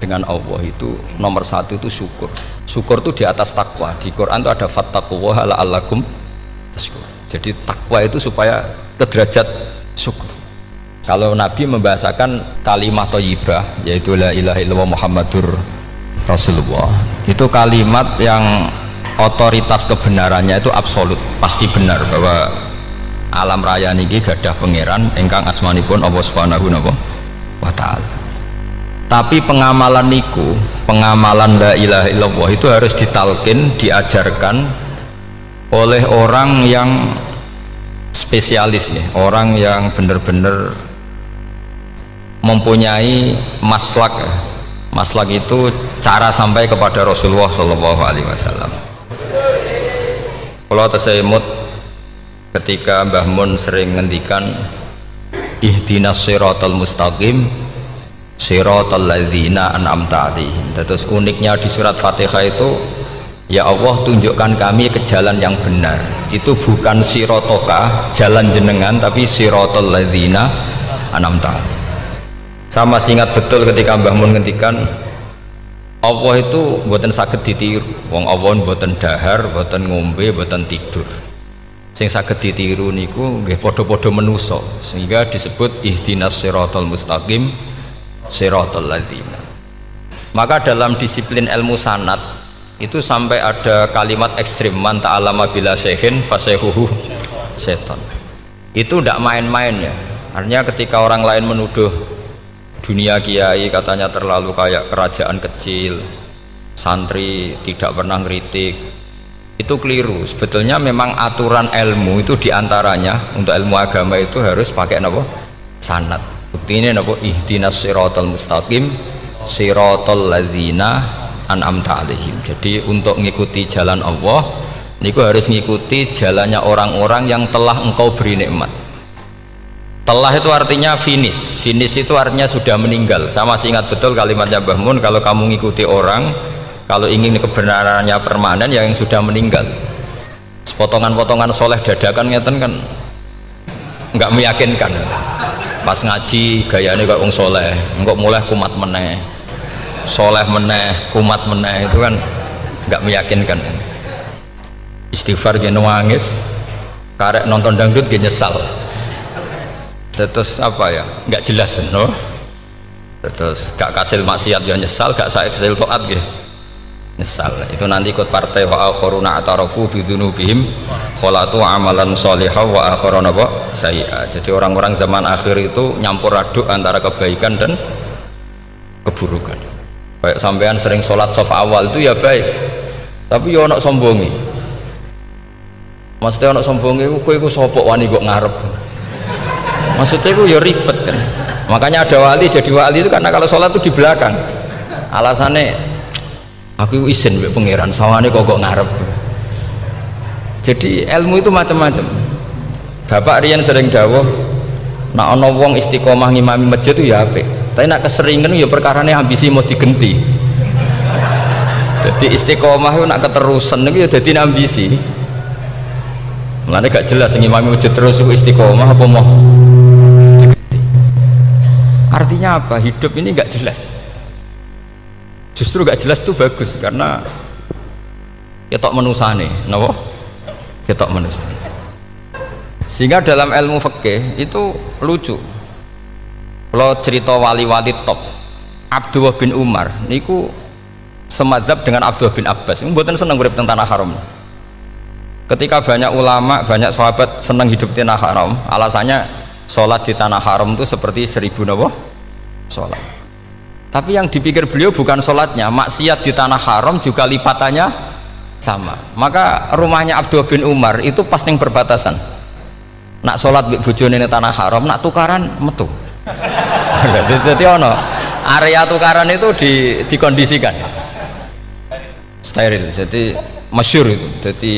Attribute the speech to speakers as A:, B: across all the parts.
A: dengan Allah itu nomor satu itu syukur. Syukur itu di atas takwa. Di Quran itu ada fattaqullaha la'allakum tashkurun. Jadi takwa itu supaya ke derajat syukur. Kalau Nabi membahasakan kalimat thayyibah yaitu la ilaha illallah Muhammadur Rasulullah, itu kalimat yang otoritas kebenarannya itu absolut, pasti benar bahwa alam raya niki gadah pangeran ingkang asmanipun Allah Subhanahu wa taala. Tapi pengamalan niku, pengamalan la ilaha illallah itu harus ditalkin, diajarkan oleh orang yang spesialis ya, orang yang benar-benar mempunyai maslak. Maslak itu cara sampai kepada Rasulullah Shallallahu Alaihi Wasallam. Kalau tersemut ketika Mbah Mun sering ngendikan ihdinas siratal mustaqim siratal ladzina an'amta 'alaihim. Terus uniknya di surat Fatihah itu, ya Allah tunjukkan kami ke jalan yang benar. Itu bukan sirotoka jalan jenengan, tapi siratal ladzina an'amta 'alaihim. Saya masih ingat betul ketika Mbah Mun ngendikan Allah itu mboten saged ditiru. Wong Allah mboten dahar, mboten ngombe, mboten tidur. Sing saged ditiru niku nggih padha-padha manusa, sehingga disebut ihdinas siratal mustaqim siratal ladzina. Maka dalam disiplin ilmu sanad itu sampai ada kalimat ekstrim, man ta'allama bila syekhin fasehuhu setan. Itu tidak main-main ya. Artinya ketika orang lain menuduh dunia kiai katanya terlalu kayak kerajaan kecil, santri tidak pernah ngeritik, itu keliru. Sebetulnya memang aturan ilmu itu diantaranya untuk ilmu agama itu harus pakai apa? Sanad. Bukti ini apa? Ihdinas siratal mustaqim siratal ladzina an'amta 'alaihim. Jadi untuk mengikuti jalan Allah niku harus mengikuti jalannya orang-orang yang telah engkau beri nikmat. Telah itu artinya finish. Finish itu artinya sudah meninggal. Saya masih ingat betul kalimatnya Mbah Mun, kalau kamu ngikuti orang, kalau ingin kebenarannya permanen, ya yang sudah meninggal. Potongan-potongan soleh dadakan ngeten kan nggak meyakinkan. Pas ngaji gayanya kayak wong soleh, engkau mulai kumat meneh, soleh meneh, kumat meneh, itu kan nggak meyakinkan. Istighfar gini nangis, karek nonton dangdut gini nyesal. Terus apa ya, nggak jelas no? Terus gak kasil maksiat ya nyesal, gak kasil toat gitu nyesal. Itu nanti ikut partai wa akharuna atarafu bidzunubihim kholatu amalan sholihah wa akharuna sayyi'a. Jadi orang-orang zaman akhir itu nyampur aduk antara kebaikan dan keburukan. Kayak sampean sering sholat saf awal itu ya baik, tapi ya ono sombongi. Maksudnya ono sombongi kowe iku sapa wani kok ngarep. Maksudnya itu ya ribet kan. Makanya ada wali jadi wali itu karena kalau sholat itu di belakang. Alasannya aku izin mbek pangeran sawane kok ngarep. Jadi ilmu itu macam-macam. Bapak riyen sering dawuh nek ana wong istiqomah ngimami masjid itu ya apik. Tapi nek keseringan ya perkarane ambisi mau digenti. Jadi istiqomah itu nek keterusan itu ya dadi ambisi. Mulane gak jelas ngimami masjid terus itu istiqomah apa mau. Artinya apa? Hidup ini nggak jelas. Justru nggak jelas itu bagus karena ketok menusane, napa? Ketok menusane. Sehingga dalam ilmu fikih itu lucu. Kalau cerita wali-wali top, Abdullah bin Umar, niku semadzhab dengan Abdullah bin Abbas. Mboten seneng urip teng tanah haram. Ketika banyak ulama, banyak sahabat seneng hidup di tanah haram, alasannya sholat di tanah haram itu seperti 1000 napa? Sholat. Tapi yang dipikir beliau bukan sholatnya, maksiat di tanah haram juga lipatannya sama. Maka rumahnya Abdullah bin Umar itu pas yang perbatasan. Nak sholat di bojone di tanah haram, nak tukaran metu. Jadi ono area tukaran itu dikondisikan steril. Jadi masyhur itu. Jadi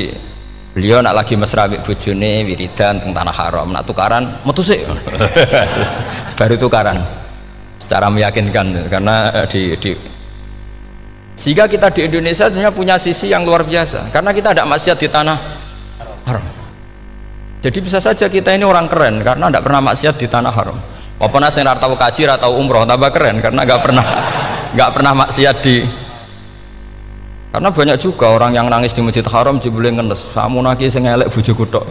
A: beliau nak lagi mesra mbek bojone wiridan teng tanah haram, nak tukaran metu sik. Baru tukaran secara meyakinkan karena sehingga kita di Indonesia sebenarnya punya sisi yang luar biasa karena kita ada maksiat di tanah haram. Jadi bisa saja kita ini orang keren karena tidak pernah maksiat di tanah haram. Walaupun saya tahu kaji atau umroh tambah keren karena nggak pernah nggak pernah maksiat di. Karena banyak juga orang yang nangis di Masjid Haram jebule ngenes, samunaki sing elek bojoku tok.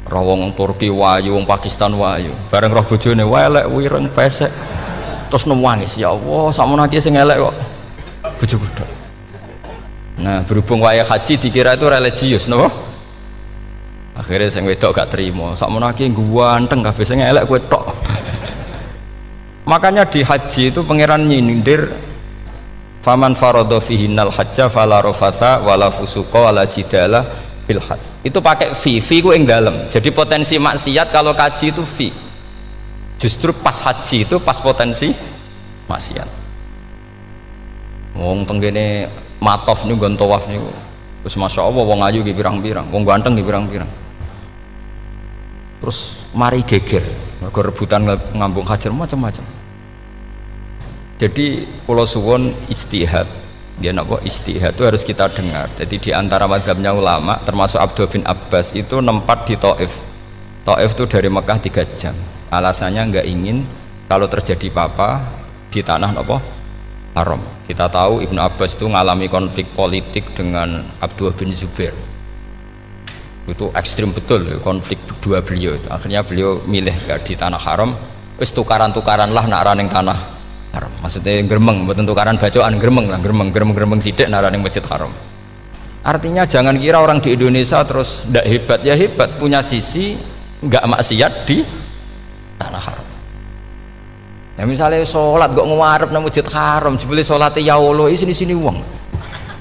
A: Roh wong Turki wayu, wong Pakistan wayu. Bareng roh bojone elek wireng pesek. Terus nangis, ya Allah, samunaki sing elek kok bojoku tok. Nah, berhubung wayah haji dikira itu religius, napa? Akhirnya sing wedok gak terima. Samunaki ganteng kabeh sing elek kowe tok. Makanya di haji itu pangeran nyindir faman faradha fihinnal hajja fala rafatha wala fusuqa wala jidala fil hajj. Itu pakai fi ku ing dalem. Jadi potensi maksiat kalau kaji itu fi. Justru pas haji itu pas potensi maksiat. Wong tenggene matof niku nggon tawaf niku. Terus masyaallah wong ayu ki pirang-pirang, wong ganteng ki pirang-pirang. Terus mari geger, mergo rebutan ngambung hajar macam-macam. Jadi pulau suwon ijtihad, dia napa ijtihad itu harus kita dengar. Jadi di antara mazhabnya ulama termasuk Abdul bin Abbas itu nempat di Taif. Taif itu dari Mekah 3 jam. Alasannya nggak ingin kalau terjadi apa di tanah napa haram. Kita tahu Ibnu Abbas itu mengalami konflik politik dengan Abdullah bin Zubair. Itu ekstrim betul konflik dua beliau itu. Akhirnya beliau milih gak di tanah haram, wis tukaran-tukaran lah nak raning tanah haram. Maksudnya gremeng, bukan tukaran bacaan, gremeng lah, gremeng sidik nak raning masjid haram. Artinya jangan kira orang di Indonesia terus ndak hebat, ya hebat, punya sisi nggak maksiat di tanah haram. Ya misalnya sholat gak ngewarep nang masjid haram, jebule sholatnya ya Allah sini uang.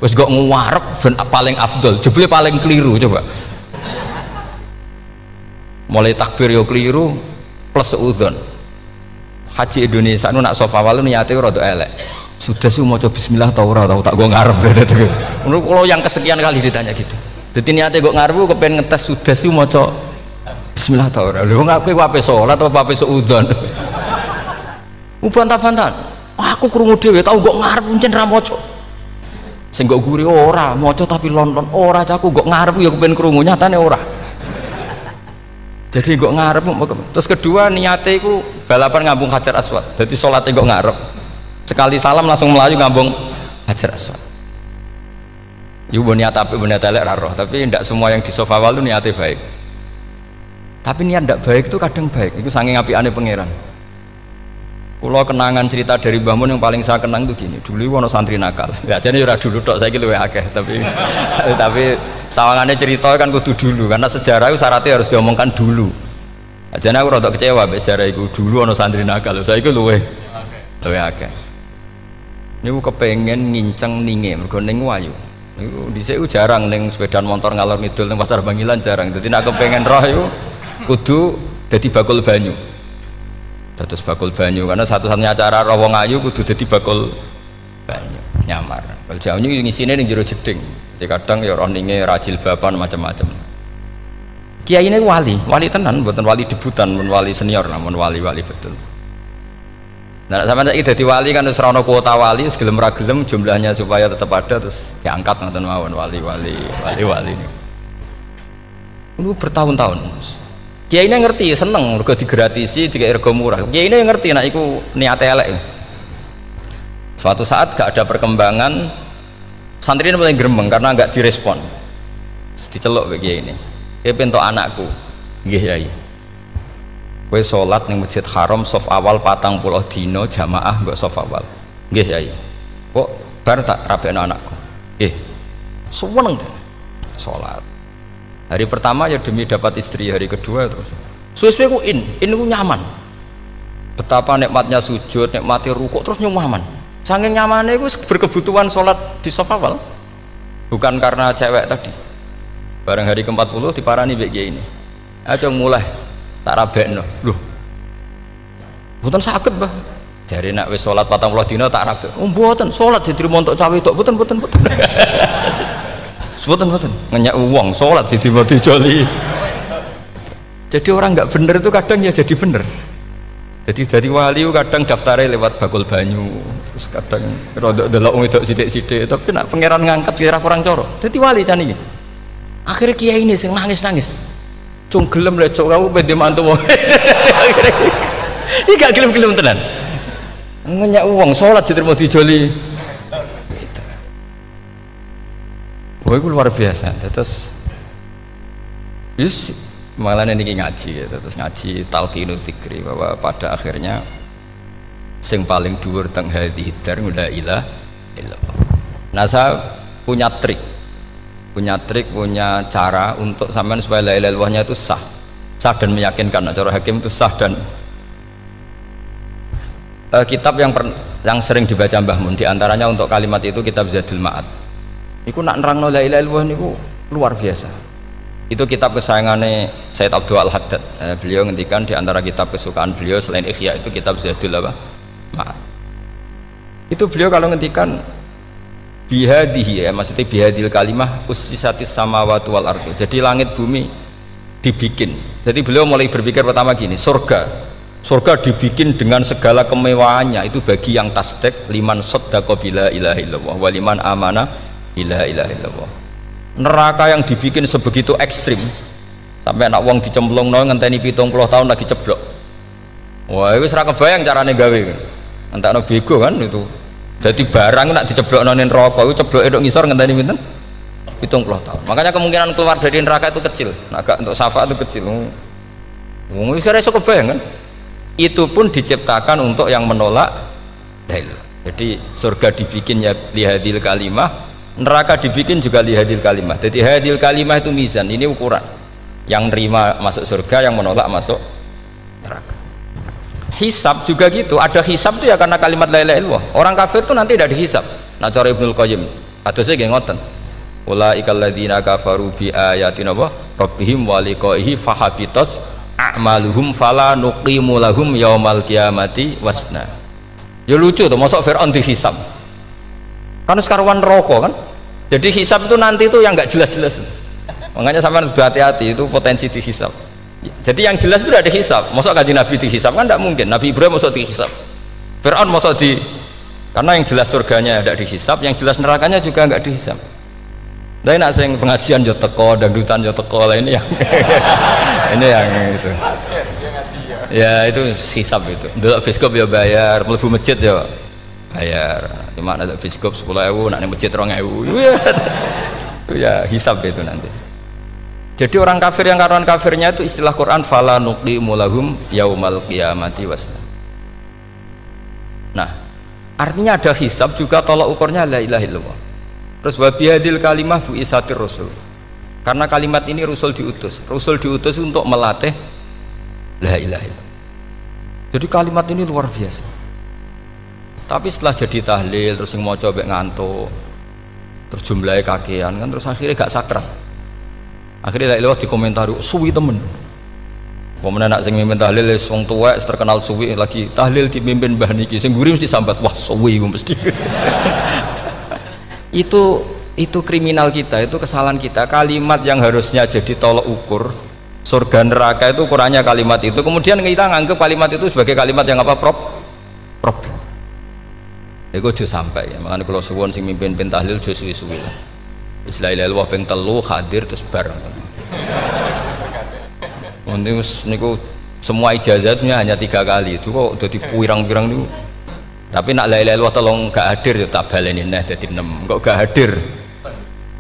A: Wis gak ngewarep ben paling afdol, jebule paling keliru coba. Mulai takbir yo keliru plus seudon. Haji Indonesia nu nak sofa walu niate rada elek. Sudah sih mau coba bismillah tau ora tau tak gue ngarep gitu. Menurut kalau yang kesekian kali ditanya gitu. Jadi niate gue ngarep gue pengen ngetes sudah sih mau coba bismillah tau ora. Lu ngapain wape sholat atau wape seudon? Bantah-bantahan. Aku krungu dhewe tau gue ngarep pancen ra maca. Sing kok guri ora maca tapi lonton ora caku kok ngarep ya kepen krungu nyatane ora. Jadi kok ngarep. Terus kedua niate iku balapan ngambung Hajar Aswad. Jadi sholatnya kok ngarep. Sekali salam langsung melayu ngambung Hajar Aswad. Ibu niat api niat elek roh, tapi tidak semua yang di sofa walu niatnya baik. Tapi niat tidak baik itu kadang baik. Itu saking apiane pangeran. Kalau kenangan cerita dari Mbah Mun yang paling saya kenang itu gini. Dulu wono santri nakal. Ya jadi ora dulu tok saiki luwih akeh, tapi sawangannya cerita kan kudu dulu karena sejarah itu syaratnya harus diomongkan dulu. Jadi aku rada kecewa mbek sejarah itu dulu wono santri nakal. Saiki luwih akeh. Niku kepengen nginceng ninge mergo ning wayu. Niku dhisik jarang ning sepeda motor ngalor ngidul ning pasar Bangilan jarang. Dadi nek kepengen roh iku kudu dadi bakul banyu. Dados bakul banyu karena satu-satunya cara roh wong ayu kudu dadi bakul banyu nyamar. Kalau jauh ini ngisine ning jero jeding. Jadi kadang ya roh ninge rajil bapan macam-macam. Kiai ini wali tenan, bukan wali debutan, bukan wali senior, namun wali betul. Nah, sama saiki dadi wali kan wis ora ana kuota wali, segelem ra gelem jumlahnya supaya tetap ada terus diangkat ngoten mawon wali ini. Lu bertahun-tahun. Kiai ini ngerti seneng mergo digratisi, dikai rego murah. Kiai ini ngerti nek iku niate elek. Suatu saat gak ada perkembangan, santri ini mulai gremeng karena nggak direspon. Diceluk be kiai ini. Kiai pentok anakku. Nggih Yai. Kowe salat ning Masjid Haram saf awal 40 dina jamaah mbok saf awal. Nggih Yai. Kok bar tak rabekno anakku. Nggih. Seneng salat. Hari pertama ya demi dapat istri, hari kedua terus. Suwe-suwe ku ku nyaman. Betapa nikmatnya sujud, nikmati rukuk terus nyaman. Saking nyamannya ku berkebutuhan salat di saf awal. Bukan karena cewek tadi. Bareng hari ke-40 diparani mbek kiai ini. Aja mulai tak rabekno. Loh. Mboten saged, Mbah. Jare nek wis salat 40 dina tak rabek. Oh, mboten, salat diterima untuk cawe tok. Mboten. Mboten. Ngenyak uang salat diterima dijoli. Jadi orang nggak bener itu kadang ya jadi bener. Jadi wali kadang daftarnya lewat bakul banyu, terus kadang rodok delok wedok sithik-sithik, tapi nak pangeran ngangkat kira kurang coro. Jadi wali can iki. Akhirnya kiai ini sing nangis. Cung gelem lecok kamu pede mantu. Iki gak gelem tenan. ngenyak uang sholat jadi mau dijoli gitu. Wah itu luar biasa. Terus malah ini ngaji ya. Terus ngaji talqinu dzikri bahwa pada akhirnya sing paling dhuwur teng hadhihi dar la ilaha illallah. Nah saya punya trik, punya cara untuk sampean supaya la ilaha illallahnya itu sah dan meyakinkan. Nah, cara hakim itu sah dan kitab yang sering dibaca Mbah Mun diantaranya untuk kalimat itu kitab Zadul Ma'ad. Iku nak nerangno la ilaha illallah niku luar biasa. Itu kitab kesayangannya Sayyid Abdul Al-Haddad. Beliau ngendikan diantara kitab kesukaan beliau selain Ihya itu kitab Zadul Ma'ad. Itu beliau kalau ngendikan bihadihi ya, maksudnya bihadil kalimah ussisatis samawati wal ardu. Jadi langit bumi dibikin. Jadi beliau mulai berpikir pertama gini, surga dibikin dengan segala kemewahannya itu bagi yang tasdik liman saddaqa bila ilaha illallah wa liman amana bila ilaha illallah. Neraka yang dibikin sebegitu ekstrim sampai anak wong dicemplung no ngenteni 70 tahun lagi ceblok. Wah itu serah kebayang carane gawe entakno bego kan itu. Jadi barang nak diceblokno ning neraka itu cebloke nduk ngisor ngenteni pinten 70 tahun. Makanya kemungkinan keluar dari neraka itu kecil. Nah, agak untuk syafaat itu kecil. Wong wis kira iso kebayang kan. Itu pun diciptakan untuk yang menolak dalil. Jadi surga dibikin ya lihadil kalimah, neraka dibikin juga lihadil kalimah. Jadi hadil kalimah itu mizan, ini ukuran. Yang nerima masuk surga, yang menolak masuk neraka. Hisab juga gitu, ada hisab itu ya karena kalimat la ilaha illallah. Orang kafir itu nanti tidak dihisab. Nah cara Ibnul Qayyim, adosnya nggih ngoten. Ulaikal ladzina kafaru bi ayatina rabbihim wa liqaihi fahabitas a'maluhum fala nuqimu lahum yaumal qiyamati wasna. Ya lucu tuh, masuk Fir'aun dihisab kan sekarwan rokok kan, jadi hisab itu nanti itu yang nggak jelas-jelas, makanya sampai hati-hati itu potensi dihisab. Jadi yang jelas itu udah dihisab, masuk kaji Nabi dihisab kan tidak mungkin, Nabi Ibrahim masuk dihisab, Fir'aun masuk di, karena yang jelas surganya tidak dihisab, yang jelas nerakanya juga nggak dihisab. Tapi nak sing pengajian yo teko, dangdutan yo teko lah ini yang ini yang itu. Ya itu hisab itu. Dulu biskop ya bayar, mlebu masjid ya bayar. Cuma ada biskop 10.000, nak ning masjid 2.000. Itu ya hisab itu nanti. Jadi orang kafir yang karuan kafirnya itu istilah Quran fala nuqimu lahum yaumal qiyamati wasna. Nah, artinya ada hisab juga tolak ukurnya la ilaha illallah. Terus wabihadil kalimah bu isatir rasul, karena kalimat ini rasul diutus untuk melatih la ilaha illallah. Jadi kalimat ini luar biasa. Tapi setelah jadi tahlil terus yang mau coba ngantuk, terus jumlahnya kakean kan, terus akhirnya gak sakral. Akhirnya la ilaha dikomentari suwi temen. Pemenang nak sing mimpin tahlil wong tuwek terkenal suwi lagi tahlil dipimpin mbah niki sing mburi mesti sambat wah suwi mesti. itu kriminal kita, itu kesalahan kita. Kalimat yang harusnya jadi tolok ukur surga neraka itu ukurannya kalimat itu, kemudian kita nganggap kalimat itu sebagai kalimat yang apa problem. Itu sudah sampai ya, makanya kalau suwon sing mimpin tahlil sudah suwi-suwi lah. Istilah ilal ping telu hadir terus bar. Niku semua ijazatnya hanya 3 kali itu kok udah dipirang-pirang niku. Tapi nak la ilaha illallah tolong gak hadir ya tak baleni neh dadi 6. Kok gak hadir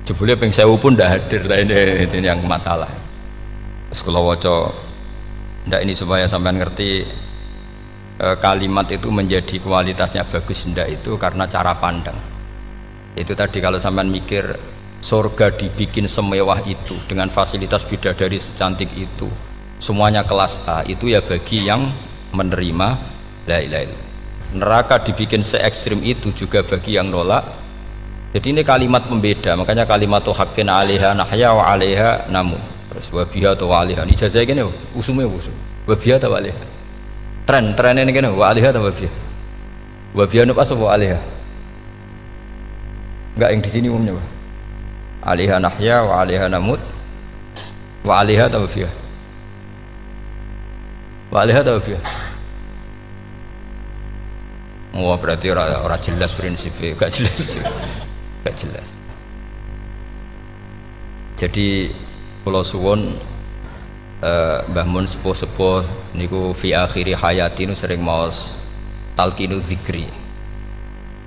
A: jebule ping 1000 pun ndak hadir lah, ini yang masalah. Terus kula waca ndak ini supaya sampean ngerti kalimat itu menjadi kualitasnya bagus ndak itu karena cara pandang. Itu tadi kalau sampean mikir surga dibikin semewah itu dengan fasilitas bidadari secantik itu, semuanya kelas A, itu ya bagi yang menerima la ilaha illallah. Neraka dibikin se ekstrim itu juga bagi yang nolak. Jadi ini kalimat pembeda, makanya kalimat haqqin 'alaiha nahya wa 'alaiha namun. Terus wa biha wa 'alaiha ijazah gini usume usul wa biha wa 'alaiha tren ini gini wa 'alaiha wa biha wa biha apa wa 'alaiha enggak yang di sini umumnya wa 'alaiha nahya wa 'alaiha namut wa 'alaiha wa biha wa 'alaiha wa biha. Wah berarti orang jelas prinsipnya, gak jelas. Jadi Pulau Suwon Mbah Mun sepuh-sepuh niku fi akhiri hayati nu sering maos talqinu dzikri,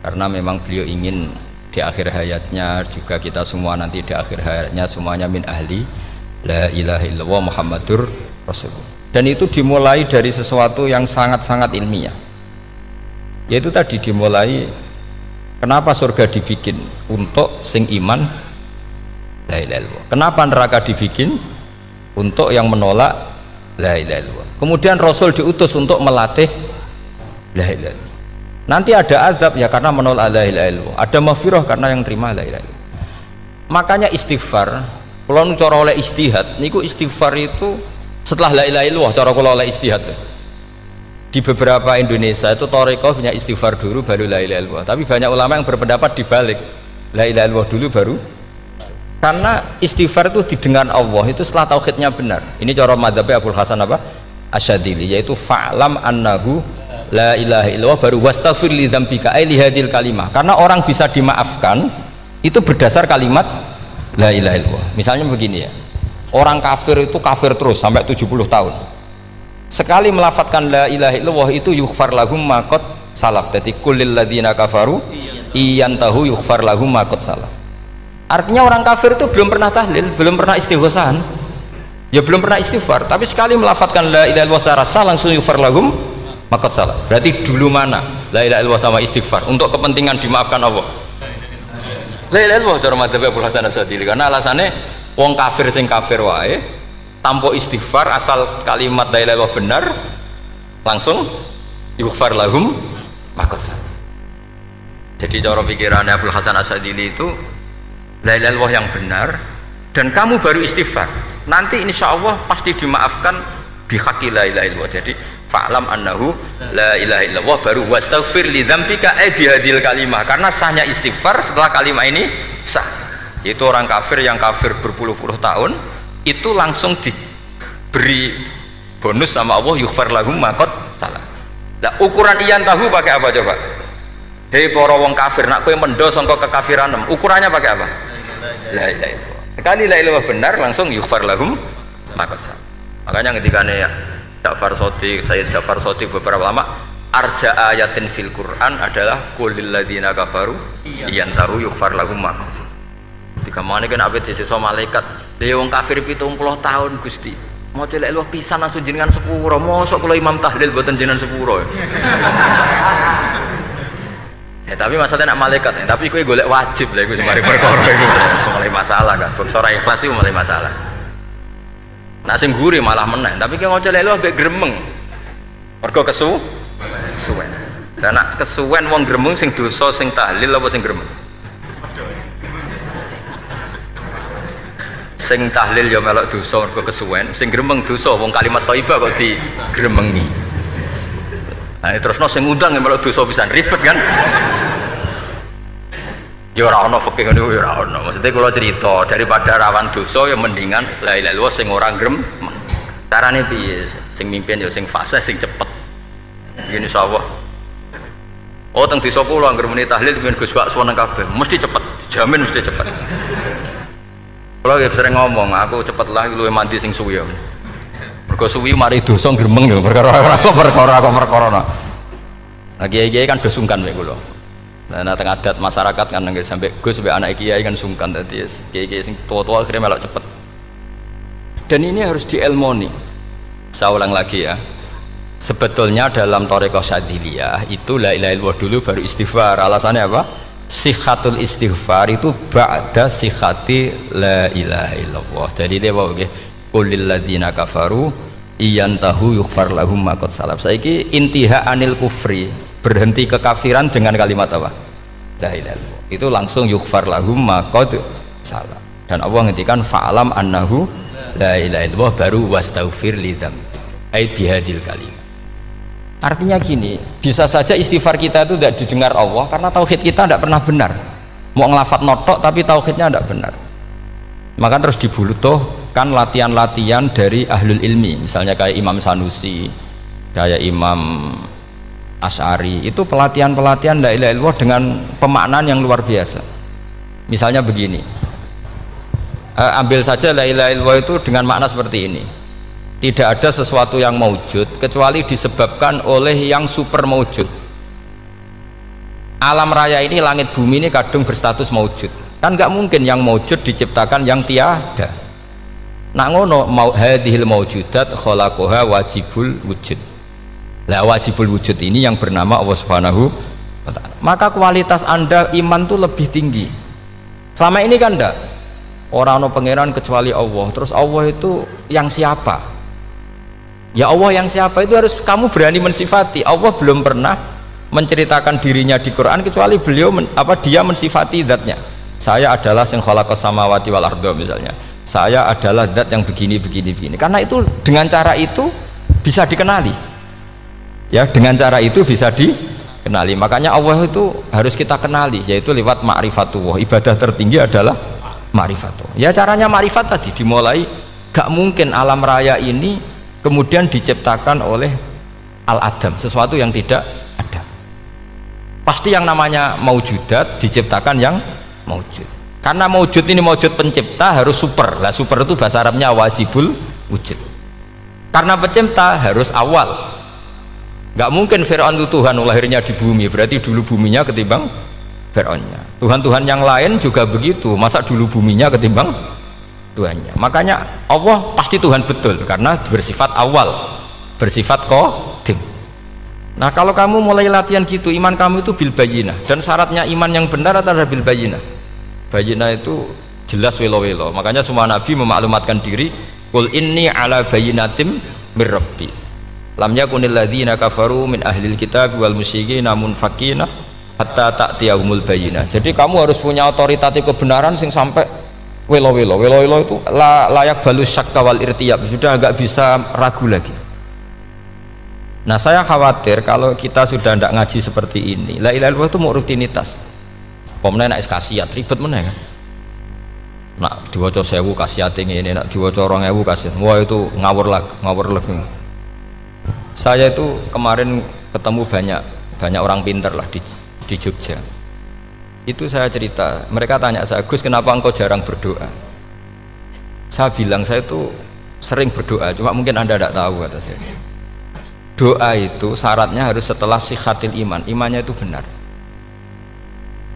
A: karena memang beliau ingin di akhir hayatnya juga kita semua nanti di akhir hayatnya semuanya min ahli la ilaha illallah Muhammadur Rasulullah. Dan itu dimulai dari sesuatu yang sangat-sangat ilmiah, yaitu tadi dimulai kenapa surga dibikin untuk sing iman la ilaha illallah, kenapa neraka dibikin untuk yang menolak la ilaha illallah. Kemudian Rasul diutus untuk melatih la ilaha illallah. Nanti ada azab ya karena menolak la ilaha illallah, ada maghfirah karena yang terima la ilaha illallah. Makanya istighfar, kalau cara oleh istihad niku istighfar itu setelah la ilaha illallah, cara kalau oleh istihad di beberapa Indonesia itu thariqah punya istighfar dulu baru la ilaha illallah, tapi banyak ulama yang berpendapat dibalik, la ilaha illallah dulu baru, karena istighfar itu didengar Allah itu setelah tauhidnya benar. Ini cara madzhabnya Abul Hasan apa? Asyadzili, yaitu fa'lam annahu la ilaha illallah baru wastaghfir li dzambika ai li hadil kalimah, karena orang bisa dimaafkan itu berdasar kalimat la ilaha illallah. Misalnya begini ya, orang kafir itu kafir terus sampai 70 tahun, sekali melafatkan la ilaha illallah itu yughfar lahum ma qad salaf. Jadi kullil ladzina kafaru iyantahu yughfar lahum ma qad salaf. Artinya orang kafir itu belum pernah tahlil, belum pernah istighosah, ya belum pernah istighfar, tapi sekali melafatkan la ilaha illallah secara sah langsung yughfar lahum ma qad salaf. Berarti dulu mana la ilaha illallah sama istighfar untuk kepentingan dimaafkan Allah? La ilaha illallah cara madzhab Abul Hasan Asyadzili, karena alasannya wong kafir sing kafir wae tanpa istighfar, asal kalimat la ilaha illallah benar langsung yughfar lahum ma qad salaf. Jadi cara pikirannya Abul Hasan Asyadzili itu la ilaha illallah yang benar dan kamu baru istighfar, nanti insya Allah pasti dimaafkan bihaqqi la ilaha illallah. Jadi fa'lam annahu la ilaha illallah baru wastaghfir li dzambika ai bihadil kalimah, karena sahnya istighfar setelah kalimat ini sah. Itu orang kafir yang kafir berpuluh-puluh tahun itu langsung diberi bonus sama Allah yughfar lahum ma qad salaf. Lah ukuran iyan tahu pakai apa coba? Hei para wong kafir, nak kowe mendo sangka kekafiran, ukurannya pakai apa? La ilaha illallah. Sekali la ilaha benar langsung yughfar lahum ma qad salaf. Makanya ketikane ya Ja'far Shadiq, Sayyid Ja'far Shadiq, beberapa lama arja ayatin fil Quran adalah kulil ladzina kafaru iyantahu yughfar lahum ma qad salaf. Tiga mana kan abet sisa malaikat dia wong kafir 70 tahun Gusti mau celek lu pisan langsung jenengan sepuro, mosok kula imam tahlil boten jenengan sepuro ya. Tapi masalahnya nak malaikat ya. Tapi kowe golek wajib lha iku sing mari perkara iku mulai masalah kan bangsa ora ikhlas iku mulai masalah. Nak sing guri malah meneh, tapi kowe celek lu ambek gremeng mergo kesuwen. Dan nak kesuwen wong gremeng sing dosa sing tahlil apa sing gremeng? Sing tahlil ya melok dosa mergo kesuwen, sing gremeng dosa wong kalimat thayyibah kok digremengi. Nah terusno sing ngundang ya melok dosa pisan, ribet kan? Ya ora ono fikih ngono ya ora ono. Maksudnya kalau cerita daripada rawan dosa ya mendingan la ilaha illallah sing ora gremeng. Carane piye? Sing mimpin ya sing fasih sing cepet. Ngene insyaallah. Oh teng desa kula anggere muni tahlil piye Gus Pak suweneng kabeh, mesti cepet, dijamin mesti cepet. Kalau sering ngomong, aku cepet lah luwih mandi sing suwi ya. Mergo suwi mari dosa gremeng ya, perkara nah. Kiai-kiai kan do sungkan mek kula. Nah teng adat masyarakat kan nggih sampai Gus sampai anak kiai kan sungkan dadi kiai-kiai sing tua-tua akhirnya melok cepet. Dan ini harus dielmoni. Saya ulang lagi ya. Sebetulnya dalam thariqah Syadziliyah itu la ilaha illallah dulu baru istighfar. Alasannya apa? Sihhatul istighfar itu ba'da sihhati la ilaha illallah. Jadi dia bahwa qulil ladzina kafaru iyantahu yughfar lahum ma qad salaf. Saiki intiha anil kufri, berhenti kekafiran dengan kalimat apa? La ilaha illallah. Itu langsung yughfar lahum ma qad salaf. Dan Allah ngendikan fa'alam annahu la ilaha illallah baru wastaghfir li dzambi. Ai bihadil kalimah. Artinya gini, bisa saja istighfar kita itu tidak didengar Allah karena tauhid kita tidak pernah benar. Mau ngelafat notok tapi tauhidnya tidak benar. Maka terus dibutuhkan latihan-latihan dari ahlul ilmi, misalnya kayak Imam Sanusi, kayak Imam Asy'ari. Itu pelatihan-pelatihan la ilaha illallah dengan pemaknaan yang luar biasa. Misalnya begini, ambil saja la ilaha illallah itu dengan makna seperti ini. Tidak ada sesuatu yang maujud kecuali disebabkan oleh yang super maujud. alam raya ini, langit bumi ini kadung berstatus maujud. Kan nggak mungkin yang maujud diciptakan yang tiada. Nak ngono mau hadhil maujudat khalaqaha wajibul wujud. Lah wajibul wujud ini yang bernama Allah Subhanahu wa ta'ala. Maka kualitas Anda iman tuh lebih tinggi. Selama ini kan enggak. Orang no pangeran kecuali Allah. Terus Allah itu yang siapa? Ya Allah yang siapa itu harus kamu berani mensifati. Allah belum pernah menceritakan dirinya di Quran kecuali beliau dia mensifati zatnya. Saya adalah sing khalaqas samawati wal arda misalnya. Saya adalah zat yang begini. Karena itu dengan cara itu bisa dikenali. Ya, dengan cara itu bisa dikenali. Makanya Allah itu harus kita kenali, yaitu lewat ma'rifatullah. Ibadah tertinggi adalah ma'rifatullah. Ya caranya ma'rifat tadi dimulai. Gak mungkin alam raya ini kemudian diciptakan oleh al-adam, sesuatu yang tidak ada. Pasti yang namanya maujudat diciptakan yang maujud. Karena maujud ini maujud pencipta harus super. Lah super itu bahasa Arabnya wajibul wujud. Karena pencipta harus awal. Gak mungkin Fir'aun itu Tuhan lahirnya di bumi, berarti dulu buminya ketimbang Fir'aunnya. Tuhan-Tuhan yang lain juga begitu, masa dulu buminya ketimbang Tuhannya. Makanya Allah pasti Tuhan betul karena bersifat awal, bersifat qadim. Nah kalau kamu mulai latihan gitu, iman kamu itu bil bayyinah. Dan syaratnya iman yang benar adalah bil bayyinah. Bayyinah itu jelas welo-welo. Makanya semua nabi memaklumatkan diri, qul inni ala bayyinatim mir rabbi lam yakunil ladzina kafaru min ahlil kitab wal musyrikin munfakina hatta ta'tiyahumul bayyinah. Jadi kamu harus punya otoritatif kebenaran sing sampai welo-welo. Welo-welo itu layak balus syakka wal irtiyab, sudah agak bisa ragu lagi. Nah saya khawatir kalau kita sudah tidak ngaji seperti ini, la ilaha illallah itu mau rutinitas. Pemenang nak kasiat ribet mana kan? Nak diwaca 1000 kasiat ini, nak diwaca 2000 kasiat. Wah itu ngawur lagi. Saya itu kemarin ketemu banyak orang pintar lah di Jogja. Itu saya cerita, mereka tanya saya, Gus kenapa engkau jarang berdoa? Saya bilang saya itu sering berdoa, cuma mungkin Anda tidak tahu kata saya. Doa itu syaratnya harus setelah sihatil iman, imannya itu benar.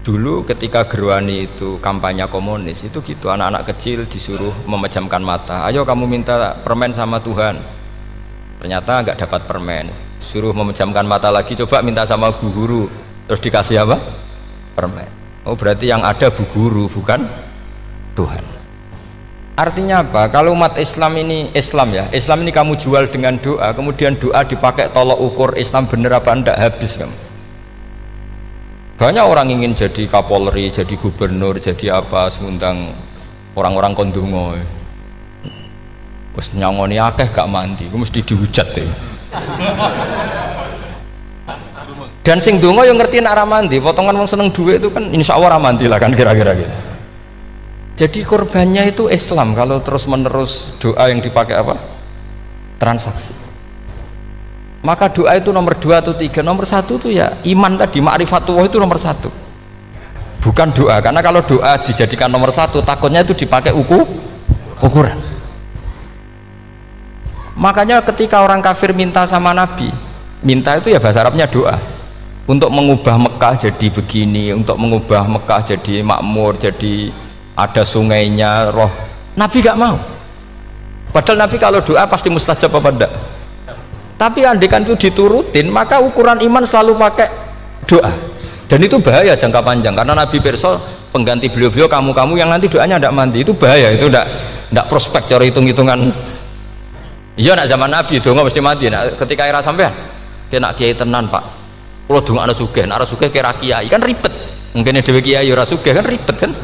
A: Dulu ketika Gerwani itu kampanye komunis itu gitu, anak-anak kecil disuruh memejamkan mata, ayo kamu minta permen sama Tuhan, ternyata nggak dapat permen, suruh memejamkan mata lagi, coba minta sama bu guru, terus dikasih apa? Permen. Oh berarti yang ada bu guru bukan Tuhan. Artinya apa? Kalau umat Islam ini Islam ini kamu jual dengan doa, kemudian doa dipakai tolok ukur Islam bener apa enggak, habis kamu. Banyak orang ingin jadi Kapolri, jadi gubernur, jadi apa, seundang orang-orang kondungo. Wes nyangoni akeh gak mandi, mesti dihujat deh. Dan sing donga yang ngerti nak ra mandi, potongan wong seneng duit itu kan insya Allah ra mandi lah kan kira-kira gitu. Jadi korbannya itu Islam kalau terus-menerus doa yang dipakai apa? Transaksi. Maka doa itu nomor 2 atau 3, nomor 1 itu ya iman tadi, ma'rifatullah itu nomor 1, bukan doa. Karena kalau doa dijadikan nomor 1 takutnya itu dipakai ukuran. Makanya ketika orang kafir minta sama Nabi, minta itu ya bahasa Arabnya doa, untuk mengubah Mekah jadi begini, untuk mengubah Mekah jadi makmur, jadi ada sungainya, roh. Nabi gak mau, padahal Nabi kalau doa pasti mustajab apa enggak. Tapi andekan itu diturutin, maka ukuran iman selalu pakai doa. Dan itu bahaya jangka panjang, karena Nabi pirsa pengganti beliau-beliau kamu-kamu yang nanti doanya tidak mandi, itu bahaya, itu tidak prospek cara hitung-hitungan. Iya nak zaman Nabi donga mesti mati. Nak ketika era sampean kena kiai tenan Pak, kalau donga ana sugih, nak ora sugih kira kiai kan ribet. Mungkin dhewe kiai ora sugih kan ribet kan.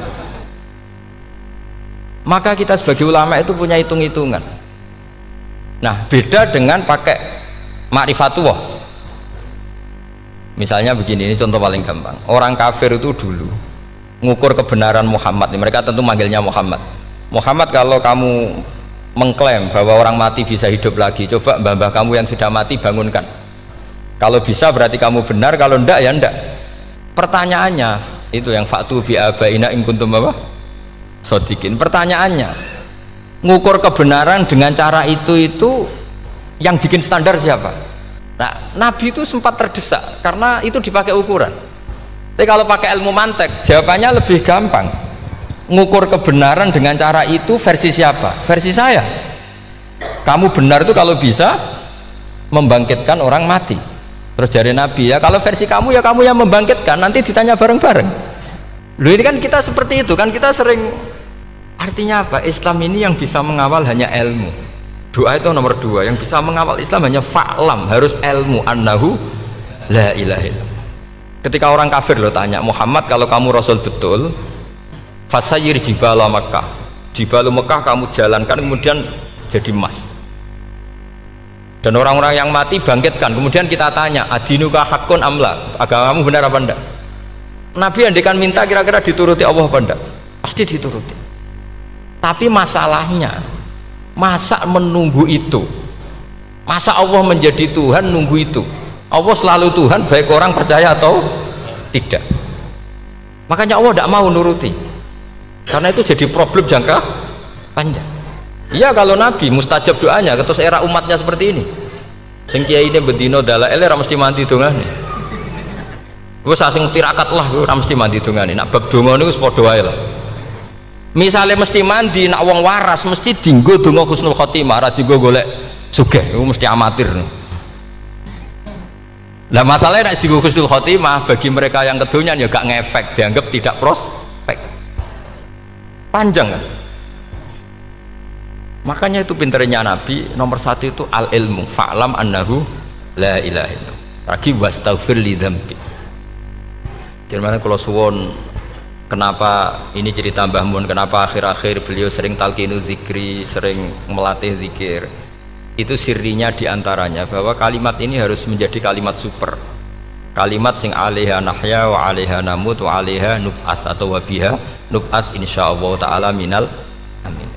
A: Maka kita sebagai ulama itu punya hitung-hitungan. Nah beda dengan pakai ma'rifatullah. Misalnya begini, ini contoh paling gampang. Orang kafir itu dulu ngukur kebenaran Muhammad, mereka tentu manggilnya Muhammad. Muhammad, kalau kamu mengklaim bahwa orang mati bisa hidup lagi, coba mbah-mbah kamu yang sudah mati bangunkan. Kalau bisa berarti kamu benar, kalau ndak ya ndak. Pertanyaannya itu yang faktu bi abaina in kuntum apa? Sodikin. Pertanyaannya, ngukur kebenaran dengan cara itu yang bikin standar siapa? Nah, Nabi itu sempat terdesak karena itu dipakai ukuran. Tapi kalau pakai ilmu mantek, jawabannya lebih gampang. Ngukur kebenaran dengan cara itu versi siapa? Versi saya. Kamu benar itu kalau bisa membangkitkan orang mati. Terus jari Nabi, ya kalau versi kamu ya kamu yang membangkitkan, nanti ditanya bareng-bareng. Loh ini kan kita seperti itu kan, kita sering. Artinya apa? Islam ini yang bisa mengawal hanya ilmu. Doa itu nomor 2, yang bisa mengawal Islam hanya fa'lam, harus ilmu annahu la ilaha illallah. Ketika orang kafir lo tanya, Muhammad kalau kamu Rasul betul, fasayyir jibala Makkah, jibalu Mekah kamu jalankan kemudian jadi emas, dan orang-orang yang mati bangkitkan, kemudian kita tanya, adinuka hakun amla, agamamu benar apa enggak? Nabi andikan minta kira-kira dituruti Allah apa enggak? Pasti dituruti. Tapi masalahnya, masa menunggu itu? Masa Allah menjadi Tuhan nunggu itu? Allah selalu Tuhan baik orang percaya atau tidak. Makanya Allah tidak mau nuruti, karena itu jadi problem jangka panjang. Iya kalau Nabi mustajab doanya, terus era umatnya seperti ini, sing kiai ini bedino dalail ora mesti mandi dongane, wis asing tirakat lah ora mesti mandi dongane, nak bab donga niku wis padha wae lah. Misalnya mesti mandi, nak wong waras mesti dinggo donga husnul khotimah, ora dinggo golek sugih, itu mesti amatir. Nah masalahnya nek dinggo husnul khotimah bagi mereka yang kedonyan ya gak ngefek, dianggap tidak prospek. Panjang kan? Makanya itu pinternya Nabi nomor 1 itu al ilmu, fa'lam annahu la ilaha illallah. Lagi wastaghfir li dzambi. Jadi kalau suwon, kenapa ini cerita Mbah Mun, kenapa akhir-akhir beliau sering talqinu zikri, sering melatih zikir? Itu sirinya diantaranya bahwa kalimat ini harus menjadi kalimat super, kalimat sing alaiha nahya wa alaiha namut wa alaiha nub'ats atau wabiha nub'ats insyaallah ta'ala minal amin.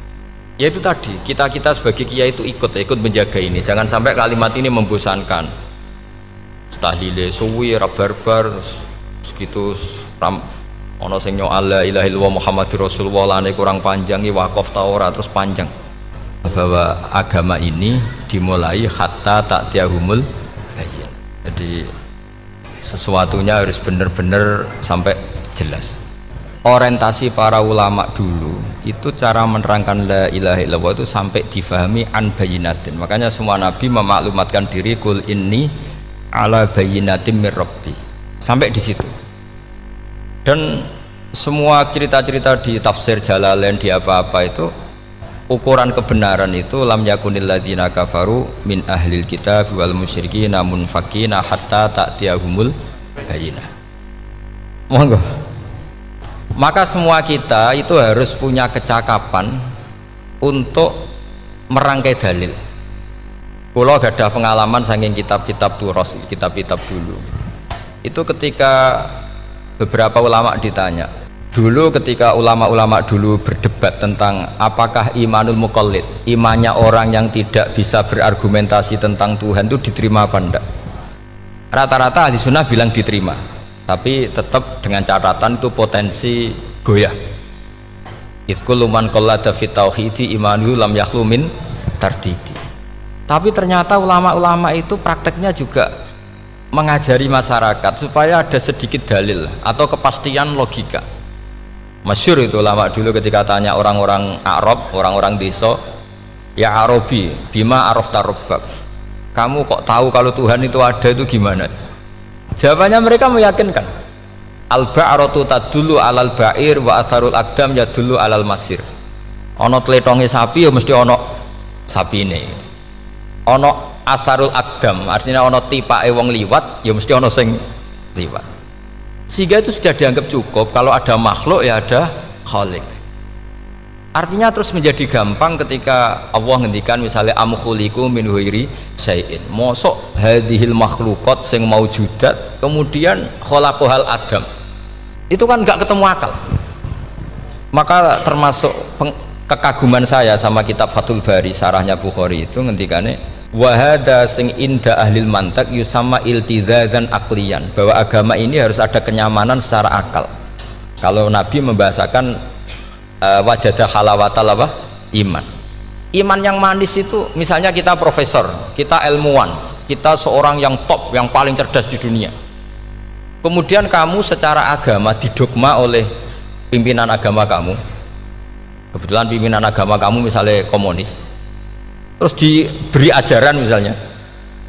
A: Ya itu tadi, kita sebagai kiai itu ikut menjaga ini, jangan sampai kalimat ini membosankan. Tahlile suwi barbar segitu ram ono sing nyoal la ilaha illallah Muhammadur Rasulullah lane kurang panjang, wakaf ta ora terus panjang. Bahwa agama ini dimulai hatta ta'tiyahumul bayyin. Jadi sesuatunya harus benar-benar sampai jelas. Orientasi para ulama dulu itu cara menerangkan la ilaha illallah itu sampai difahami an bayyinatin. Makanya semua nabi memaklumatkan diri kul inni ala bayyinatin mir rabbi. Sampai di situ. Dan semua cerita-cerita di tafsir Jalalain di apa-apa itu ukuran kebenaran itu lam yakunil ladzina kafaru min ahlil kitab wal musyrikin namun fakina hatta ta'tiyahumul bayyinah. Monggo. Maka semua kita itu harus punya kecakapan untuk merangkai dalil. Kalau ada pengalaman saking kitab-kitab turos, kitab-kitab dulu. Itu ketika beberapa ulama ditanya, dulu ketika ulama-ulama dulu berdebat tentang apakah imanul muqallid, imannya orang yang tidak bisa berargumentasi tentang Tuhan itu diterima apa enggak, rata-rata ahli sunnah bilang diterima, tapi tetap dengan catatan itu potensi goyah. Idzkullu man qallada fit tauhidi imanu lam yakhlu min tardidi. Tapi ternyata ulama-ulama itu prakteknya juga mengajari masyarakat supaya ada sedikit dalil atau kepastian logika. Masyhur itu ulama dulu ketika tanya orang-orang Arab, orang-orang desa, ya Arabi, bima arafta rabbak, kamu kok tahu kalau Tuhan itu ada, itu gimana? Jawabannya mereka meyakinkan, al-ba'ratu tadullu alal ba'ir wa atharul aqdam yadullu alal masir. Ono tletonge sapi ya mesti ono sapine, ono atharul aqdam artinya ono tipake wong liwat ya mesti ono sing liwat. Sehingga itu sudah dianggap cukup, kalau ada makhluk ya ada khalik. Artinya terus menjadi gampang ketika Allah ngendikan misalnya am khuliqu min ghairi syai'in, mosok hadhil makhluqat sing maujudat kemudian khalaqahal adam, itu kan nggak ketemu akal. Maka termasuk kekaguman saya sama kitab Fathul Bari sarahnya Bukhari itu ngendikane wahada sing inda ahlil mantak yusama iltidzadan aklian, bahwa agama ini harus ada kenyamanan secara akal. Kalau Nabi membahasakan wajadah halawatal apa? Iman yang manis itu misalnya kita profesor, kita ilmuwan, kita seorang yang top, yang paling cerdas di dunia, kemudian kamu secara agama didogma oleh pimpinan agama kamu, kebetulan pimpinan agama kamu misalnya komunis, terus diberi ajaran misalnya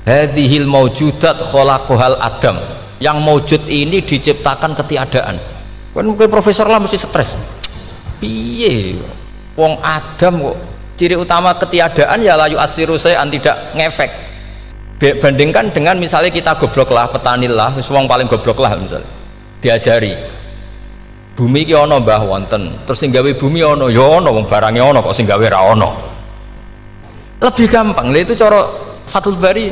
A: hadhil maujudat khalaqahal adam, yang maujud ini diciptakan ketiadaan. Kan mungkin profesor lah mesti stres, piye wong Adam kok ciri utama ketiadaan ya layu asiru saya tidak ngefek. Bandingkan dengan misalnya kita goblok lah, petani lah, wong paling goblok lah misalnya diajari bumi ki ana mbah wonten, terus sing gawe bumi ana ya ana, wong barange ana kok sing gawe ra ana. Lebih gampang lha itu cara Fathul Bari.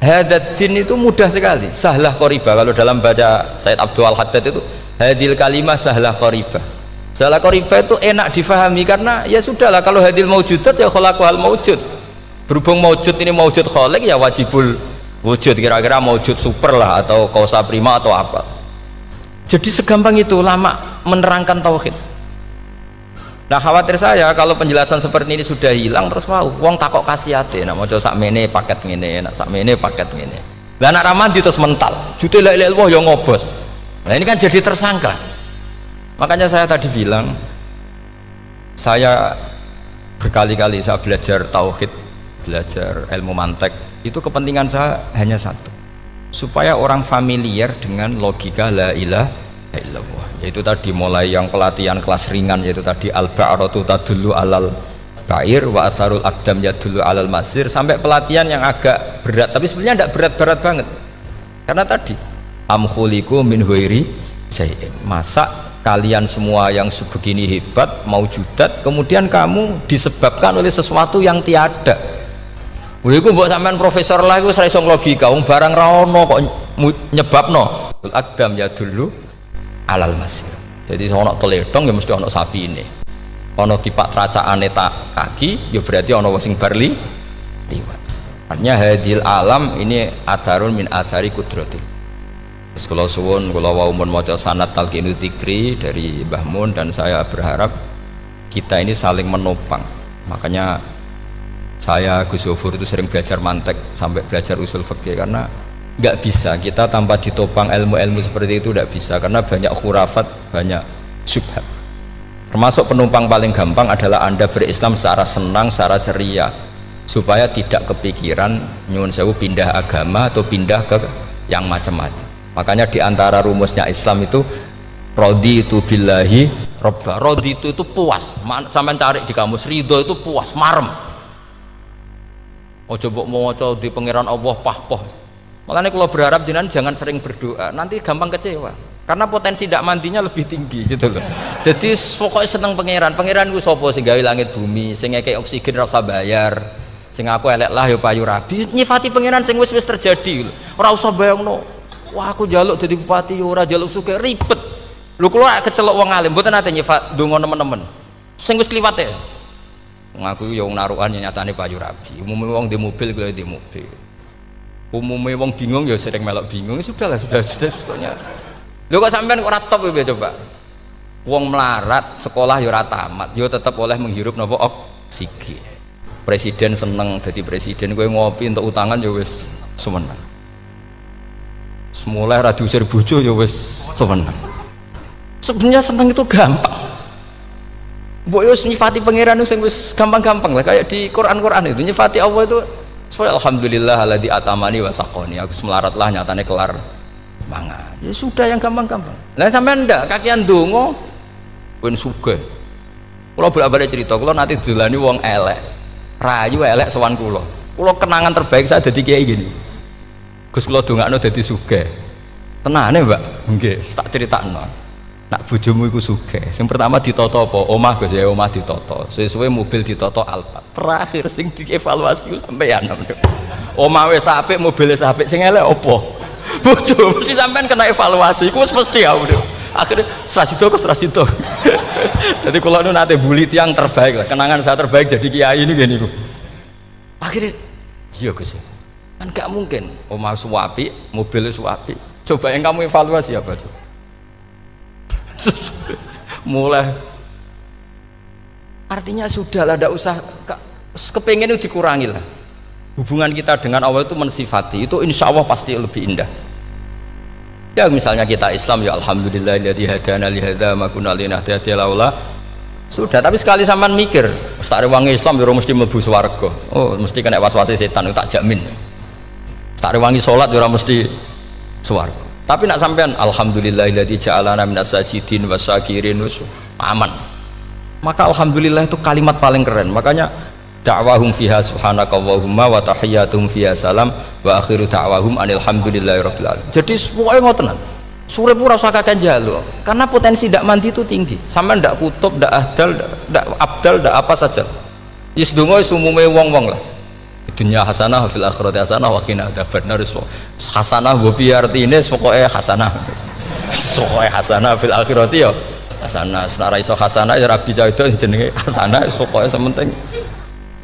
A: Hadaddin itu mudah sekali, sahlah qoriba. Kalau dalam baca Said Abdul Al-Haddad itu hadil kalimah sahlah qoriba. Sahlah qoriba itu enak difahami karena ya sudahlah, kalau hadil maujudat ya khalaqahal maujud. Berhubung maujud ini maujud khaliq ya wajibul wujud, kira-kira maujud super lah atau kausa prima atau apa. Jadi segampang itu lama menerangkan tauhid. Nah khawatir saya kalau penjelasan seperti ini sudah hilang, terus wow, wong takok kasihate, nak maca sakmene paket ngene, nak sakmene paket ngene. Lah anak ramadi terus mental, jute la ilaha illallah ya ngobos. Nah ini kan jadi tersangka. Makanya saya tadi bilang, saya berkali-kali saya belajar tauhid, belajar ilmu mantek, itu kepentingan saya hanya satu, supaya orang familiar dengan logika la ilaha illallah. Yaitu tadi mulai yang pelatihan kelas ringan, yaitu tadi al-ba'ratu tadullu alal ba'ir wa asarul aqdam yadullu alal masir, sampai pelatihan yang agak berat, tapi sebenarnya tidak berat-berat banget. Karena tadi am khuliqu min ghairi syai'in, masa kalian semua yang sebegini hebat maujudat kemudian kamu disebabkan oleh sesuatu yang tiada. Iku mbok sampean profesor lah iku ora iso logika, wong barang ra ono kok nyebabno. Al-aqdam yadullu alal masir. Jadi ono teledong ya mesti ono sapi ini, ono tipak tracakane tak kaki ya berarti ono sing barli liwat. Artinya hadil alam ini atharun min athari kudratil. Terus kalau suwun kalau wau mun maca sanad talqinu dzikri dari Mbah Mun, dan saya berharap kita ini saling menopang. Makanya saya Gus Yofur itu sering belajar mantek sampai belajar usul fikih, karena nggak bisa kita tanpa ditopang ilmu-ilmu seperti itu, tidak bisa, karena banyak khurafat, banyak syubhat. Termasuk penumpang paling gampang adalah Anda berislam secara senang, secara ceria, supaya tidak kepikiran nyuwun sewu pindah agama atau pindah ke yang macam-macam. Makanya diantara rumusnya Islam itu raditu billahi robba. Raditu itu puas, sampai cari di kamus, ridho itu puas, marem. Ojo mbok maca di pangeran Allah pah-pah. Makanya kalau berharap jenengan jangan sering berdoa, nanti gampang kecewa, karena potensi tidak mandinya lebih tinggi gitu loh. Jadi pokoknya seneng pangeran. Pangeran ku sapa sing gawe langit bumi, sing ngekek oksigen ora usah bayar, sing aku elek lah ya payu rabi. Nyifati pangeran sing wis terjadi lho. Ora usah bayangno, wah aku njaluk dadi bupati ya ora njaluk sugih, ribet. Lho kula kecelok wong alim mboten nate nyifat donga nemen-nemen. Sing wis kliwat ya. Ngaku ya wong narukan nyatane payu rabi. Umume wong di mobil kuwi di mobil. Umumnya wong bingung ya sering melok bingung, sudah sebetulnya. Lho kok sampean kok ora top ya coba. Wong melarat sekolah ya ora tamat, ya tetep oleh menghirup napa oksigen. Presiden seneng dadi presiden, kowe ngopi untuk utangan ya wis semeneng. Semula ra diusir bojo ya wis semeneng. Sebenarnya seneng itu gampang. Mbok yo nyifati pangeran sing wis gampang-gampang lah, kayak di Quran-Quran itu nyifati Allah itu alhamdulillah alladzi atamani wa saqoni, aku melarat lah nyatane kelar mangan. Ya sudah yang gampang-gampang. Lah sampean ndak kakian donga ben sugih. Kula bolak-balik cerita, kula nanti dilani wong elek. Rayu elek sowan kula. Kula kenangan terbaik saya dadi kiai gini. Gus kula dongakno dadi sugih. Tenane, Mbak? Nggih, tak critakno. Nak bojomu iku sugih. Sing pertama ditata apa? Omah Gus ya, omah ditata. Suwe-suwe mobil ditata Alphard. Terakhir sing dievaluasi ku sampeyan. Omah wis apik, mobil wis apik, sing elek apa? Bojo. Mesti sampean kena evaluasi. Iku wis mesti ya. Akhirnya strasido. Jadi kalau nu nate bully tiang terbaik lah. Kenangan saya terbaik jadi kiai ini gini ku. Akhirnya iya Gus. Kan gak mungkin omah suwapi, mobil suwapi. Coba yang kamu evaluasi apa tuh? Mulai artinya sudah lah, tidak usah kepengen itu dikurangi lah. Hubungan kita dengan Allah itu mensifati itu insya Allah pasti lebih indah. Ya misalnya kita Islam ya alhamdulillahilladzi hadana li hadza ma kunna linahtadiya laula. Sudah, tapi sekali sampean mikir, Ustaz Rewangi Islam ya mesti mlebu swarga. Oh, mesti kena was-wase setan tak jamin. Ustaz Rewangi salat ya mesti swarga. Tapi nak sampean alhamdulillahilladzi ja'alana minas sajidin wasyakirin aman. Maka alhamdulillah itu kalimat paling keren. Makanya da'wahum fiha subhanakallahumma wa tahiyyatuhum fiha salam wa akhiru da'wahum alhamdulillahirabbil alamin. Jadi pokoke ngoten. Sore pura usah kakek jaluk, karena potensi tidak mandi itu tinggi. Sama ndak kutub, ndak ahdal, ndak abdal, ndak apa saja. Yes dongo umume wong-wong lah. Dunia hasanah fil akhirati hasanah wa qina adzabannar. Hasanah wa bi artine pokoke hasanah. Pokoke hasanah fil akhirati ya hasanah. Nek ra iso hasanah ya rabi cawito jenenge hasanah pokoke sementing.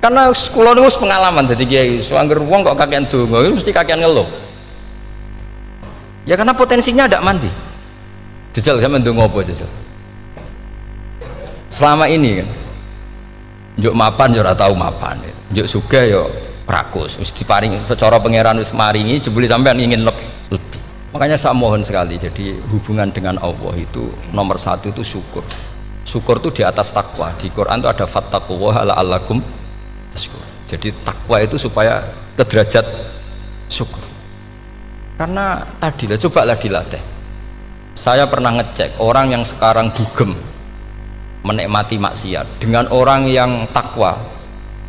A: Karena kula niku pengalaman dadi kiai, angger wong kok kakean donga mesti kakean ngeluh. Ya karena potensinya ada mandi. Jajal sampean ndonga apa jajal? Selama ini kan njuk mapan yo ora tau mapan. Njuk sugih yo rakus. Wis diparingi cara pangeran wis maringi jebule sampean ingin lebih. Makanya saya mohon sekali, jadi hubungan dengan Allah itu nomor satu itu syukur. Syukur itu di atas takwa. Di Quran itu ada fattaqullaha la'allakum tashkurun. Jadi takwa itu supaya ke derajat syukur. Karena tadi lah, cobalah dilatih. Saya pernah ngecek orang yang sekarang dugem menikmati maksiat dengan orang yang takwa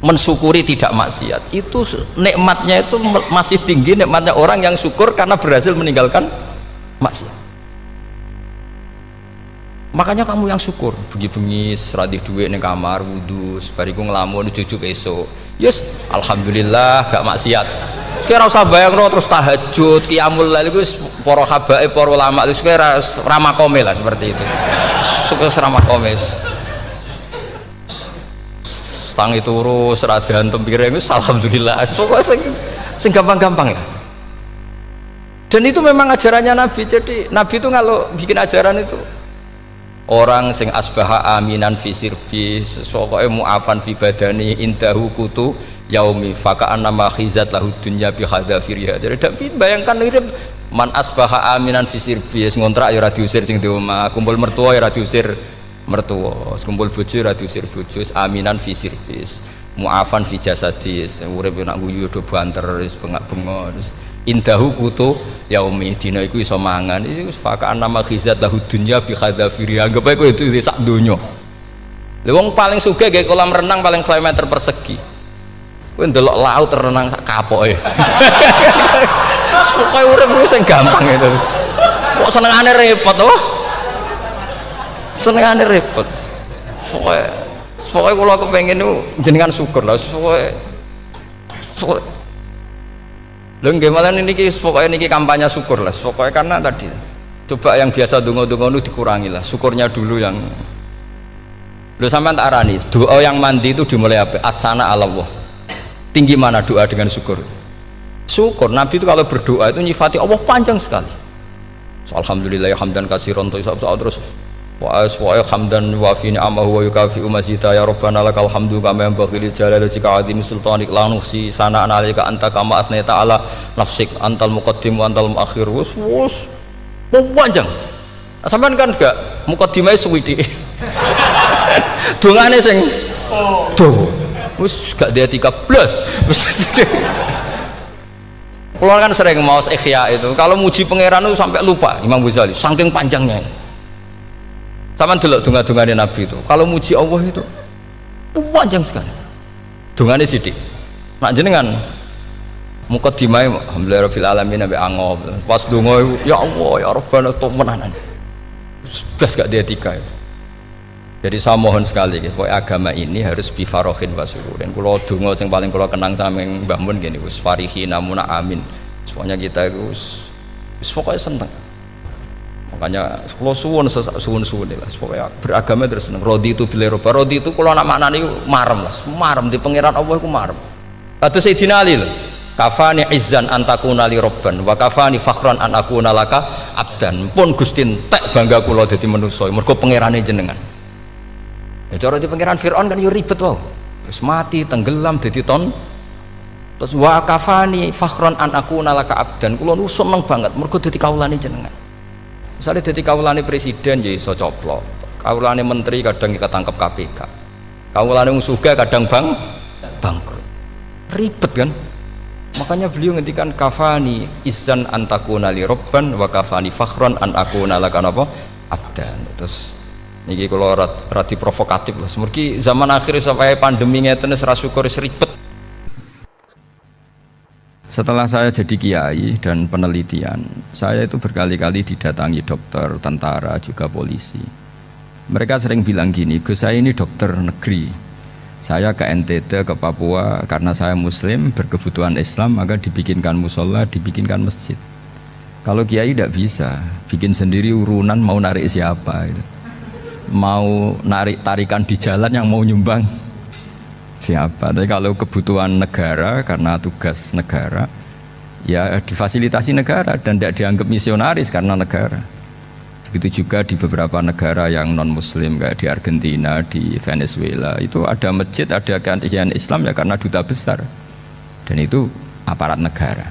A: mensyukuri tidak maksiat, itu nikmatnya itu masih tinggi nikmatnya orang yang syukur karena berhasil meninggalkan maksiat. Makanya kamu yang syukur, bengi-bengi seradih duit ning kamar wudu, bariku ngelamun jujuk esok, yes alhamdulillah gak maksiat. Sekarang usah bayangno terus tahajud, qiyamul lail iku para habaib, para ulama itu sekarang ramakome lah seperti itu. Suka ramakome. Tangi turu seradan tempiring wis alhamdulillah. Pokoke sing gampang-gampang ya. Dan itu memang ajarannya Nabi. Jadi Nabi itu kalau bikin ajaran itu orang sing asbaha aminan fi sirbi, pokoke mu'afan fi badani indahu kutu yaumi faka'an nama khizat lahu dunya bi hadzafiriha. Jadi bayangkan ini man asbaha aminan fi sirbi, ngontrak ya ora diusir sing di omah, kumpul mertua ya ora diusir mertua, kumpul bojo ya ora diusir bojo, aminan fi sirbi, mu'afan fi jasadis, urip nak guyu do banter wis bengak-bengok. Indahu kutu yaumi, dina iku iso mangan. Iki faka'an nama khizat lahu dunya bi hadzafiriha. Anggap ae kowe itu sak donya. Lha wong paling sugih gawe kolam renang paling 100 meter persegi. Kowe ndelok laut renang sak kapoke. Pokoke urip ku sing gampang itu. Kok senengane repot to? Senengane repot. Pokoke kula kepengin niku jenengan syukur lah. Pokoke lho nggih malah niki pokoke niki kampanye syukur lah. Pokoke karena tadi coba yang biasa donga-donga niku dikurangi lah. Syukurnya dulu yang lho sampean tak arani. Doa yang mandi itu dimulai apa? Asana Allah. Tinggi mana doa dengan syukur? Syukur. Nabi itu kalau berdoa itu nyifati Allah panjang sekali. Alhamdulillah hamdan katsiran terus wa hamdan wa fi ni'amahu wa yukafi mazida ya rabbana lakal hamdu kama yanbaghi li jalali wajhika azimi sultanik la nuhsi sana'an 'alaika anta kama athnayta 'ala nafsik antal muqaddim wa antal muakhir. Wus panjang. Sampean kan gak muqaddimah suwidi. Dongane sing wis gak dia 13 keluar kan sering mau ikhya itu kalau muji pangeran itu sampai lupa Imam Ghazali saking panjangnya sama delok donga-dongane Nabi itu kalau muji Allah itu panjang sekali dongane sithik nak jenengan muqaddimah alhamdulillahirabbil alamin nabi angob pas donga ya Allah ya Rabbana temenanan blas gak dia 3 itu. Jadi saya mohon sekali pokoknya agama ini harus bifarohin wa sururin. Kalau donga yang paling kalau kenang sama Mbah Mun gini us farihi namuna amin. Pokoknya kita itu pokoknya seneng. Makanya kalau suwun lah pokoknya beragama terus seneng. Rodi itu bila roba rodi itu kalau nak maknane marem lah, marem di pangeran Allah itu marem. Kata Sayyidina Ali loh, kafani izzan antakuna li robban wa kafani fakhran an akuna laka abdan. Pun Gusti entek bangga kula dadi manusa mergo pangerane jenengan. Ya cara di pangeran Fir'aun kan yo ribet wae. Terus mati tenggelam dadi ton. Terus wa kafani fakhron an aku nalaka abdan. Kula nu seneng banget mergo dadi kawulane jenengan. Misalnya jadi kawulane presiden ya iso coplok, kawulane menteri kadang ketangkep KPK, kawulane wong sugih kadang bangkrut, ribet kan. Makanya beliau ngendikan kafani izan antakuna li robban wa kafani fakhron an akuna laka napa abdan. Terus niki kula radi provokatif lah. Semergi zaman akhir sampai pandemi ngeten wis ra syukur wis ribet. Setelah saya jadi kiai dan penelitian, saya itu berkali-kali didatangi dokter, tentara, juga polisi. Mereka sering bilang gini, Gus saya ini dokter negeri, saya ke NTT, ke Papua, karena saya muslim, berkebutuhan Islam, maka dibikinkan musola, dibikinkan masjid. Kalau kiai tidak bisa, bikin sendiri urunan mau narik siapa, gitu. Mau narik tarikan di jalan yang mau nyumbang siapa. Tapi kalau kebutuhan negara karena tugas negara ya difasilitasi negara dan tidak dianggap misionaris karena negara. Begitu juga di beberapa negara yang non muslim kayak di Argentina, di Venezuela itu ada masjid, ada kajian Islam ya karena duta besar dan itu aparat negara.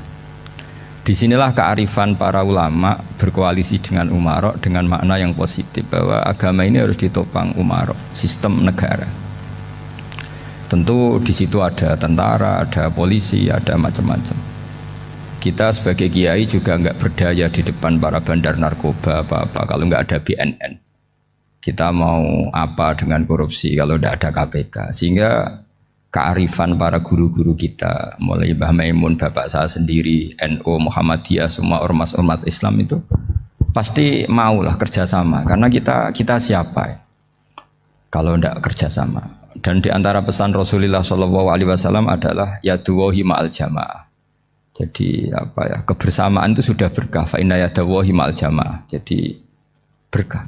A: Disinilah kearifan para ulama berkoalisi dengan umarok dengan makna yang positif bahwa agama ini harus ditopang umarok, sistem negara. Tentu di situ ada tentara, ada polisi, ada macam-macam. Kita sebagai kiai juga nggak berdaya di depan para bandar narkoba apa-apa kalau nggak ada BNN. Kita mau apa dengan korupsi kalau tidak ada KPK. Sehingga kearifan para guru-guru kita, mulai Mbah Maimun, bapak saya sendiri, NU, Muhammadiyah, semua ormas-ormas Islam itu pasti maulah kerjasama. Karena kita siapa ya? Kalau tidak kerjasama. Dan di antara pesan Rasulullah SAW adalah yaduwahi ma'al jamaah. Jadi kebersamaan itu sudah berkah. Fa inna yaduwahi ma'al jamaah. Jadi berkah.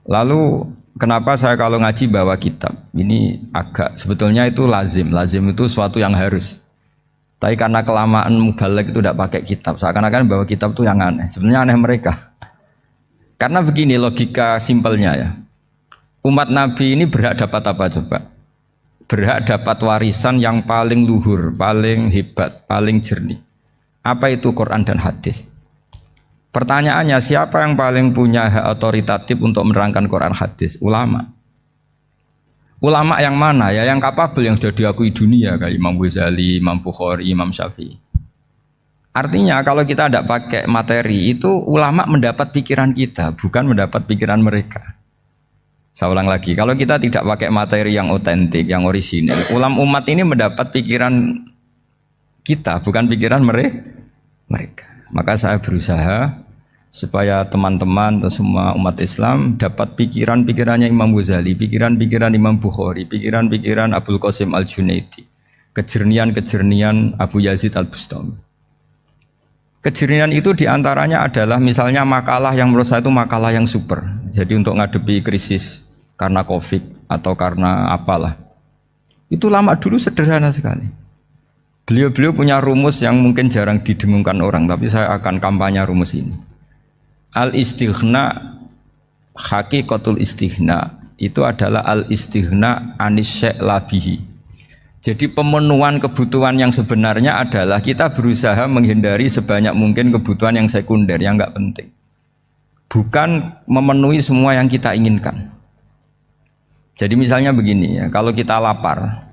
A: Lalu kenapa saya kalau ngaji bawa kitab? Ini agak sebetulnya itu lazim. Lazim itu suatu yang harus. Tapi karena kelamaan mubaligh itu tidak pakai kitab. Seakan-akan bawa kitab itu yang aneh. Sebenarnya aneh mereka. Karena begini logika simpelnya ya. Umat Nabi ini berhak dapat apa coba? Berhak dapat warisan yang paling luhur, paling hebat, paling jernih. Apa itu Quran dan hadis? Pertanyaannya siapa yang paling punya hak otoritatif untuk menerangkan Quran hadis? Ulama. Ulama yang mana ya? Yang kapabel, yang sudah diakui dunia kayak Imam Ghazali, Imam Bukhari, Imam Syafi'i. Artinya kalau kita tidak pakai materi itu ulama mendapat pikiran kita, bukan mendapat pikiran mereka. Saya ulang lagi, kalau kita tidak pakai materi yang otentik, yang orisinil, umat ini mendapat pikiran kita, bukan pikiran mereka. Maka saya berusaha supaya teman-teman atau semua umat Islam dapat pikiran-pikirannya Imam Ghazali, pikiran-pikiran Imam Bukhari, pikiran-pikiran Abdul Qasim Al-Junaidi, kejernian-kejernian Abu Yazid Al-Bustami. Kejernian itu diantaranya adalah misalnya makalah yang menurut saya itu makalah yang super. Jadi untuk ngadepi krisis karena COVID atau karena apalah. Itu lama dulu sederhana sekali. Beliau punya rumus yang mungkin jarang didengungkan orang, tapi saya akan kampanye rumus ini. Al-istighna, hakikatul istighna itu adalah al-istighna anis syai' labihi. Jadi pemenuhan kebutuhan yang sebenarnya adalah kita berusaha menghindari sebanyak mungkin kebutuhan yang sekunder, yang enggak penting. Bukan memenuhi semua yang kita inginkan. Jadi misalnya begini ya, kalau kita lapar,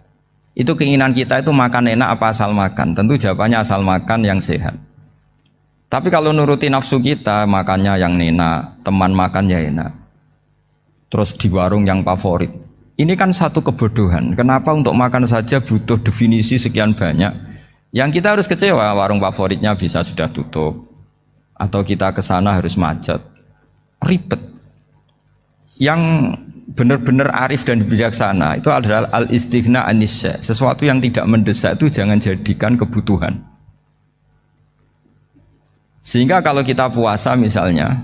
A: itu keinginan kita itu makan enak apa asal makan? Tentu jawabannya asal makan yang sehat. Tapi kalau nuruti nafsu kita, makannya yang enak, teman makan ya enak. Terus di warung yang favorit. Ini kan satu kebodohan. Kenapa untuk makan saja butuh definisi sekian banyak? Yang kita harus kecewa, warung favoritnya bisa sudah tutup. Atau kita ke sana harus macet. Ribet. Yang benar-benar arif dan bijaksana itu adalah al-istighna anisya. Sesuatu yang tidak mendesak itu jangan jadikan kebutuhan. Sehingga kalau kita puasa misalnya,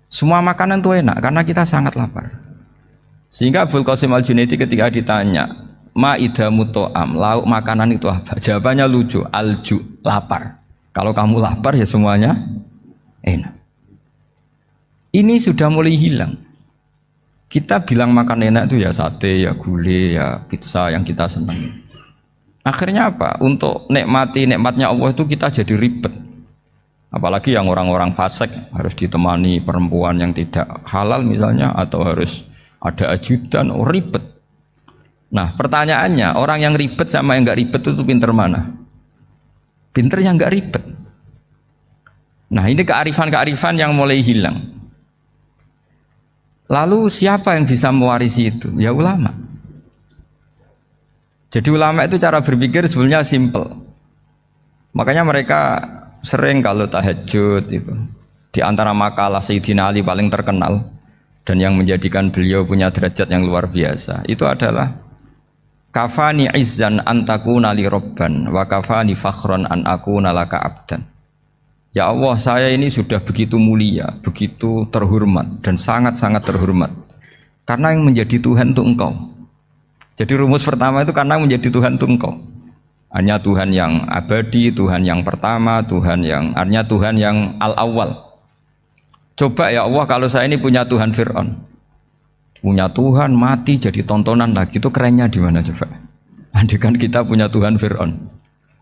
A: semua makanan itu enak karena kita sangat lapar. Sehingga Abdul Qasim Al-Junaidi ketika ditanya, ma'idamu to'am, lauk makanan itu apa? Jawabannya lucu, alju, lapar. Kalau kamu lapar ya semuanya enak. Ini sudah mulai hilang. Kita bilang makan enak itu ya sate, ya gulai, ya pizza yang kita senang. Akhirnya apa? Untuk nikmatnya Allah itu kita jadi ribet. Apalagi yang orang-orang fasik harus ditemani perempuan yang tidak halal misalnya, atau harus ada ajudan, ribet. Nah pertanyaannya, orang yang ribet sama yang nggak ribet itu pinter mana? Pinter yang nggak ribet. Nah ini kearifan-kearifan yang mulai hilang. Lalu siapa yang bisa mewarisi itu? Ya ulama. Jadi ulama itu cara berpikir sebenarnya simple. Makanya mereka sering kalau tahajud itu, di antara makalah Sayyidina Ali paling terkenal dan yang menjadikan beliau punya derajat yang luar biasa itu adalah kafani izzan antakuna li robban wa kafani fakhron an akuna laka abdan. Ya Allah, saya ini sudah begitu mulia, begitu terhormat dan sangat-sangat terhormat karena yang menjadi Tuhan itu Engkau. Jadi rumus pertama itu karena menjadi Tuhan itu Engkau. Hanya Tuhan yang abadi, Tuhan yang pertama, artinya Tuhan yang al-awwal. Coba ya Allah, kalau saya ini punya Tuhan Fir'aun, punya Tuhan mati jadi tontonan lagi, itu kerennya di mana coba? Andaikan kita punya Tuhan Fir'aun,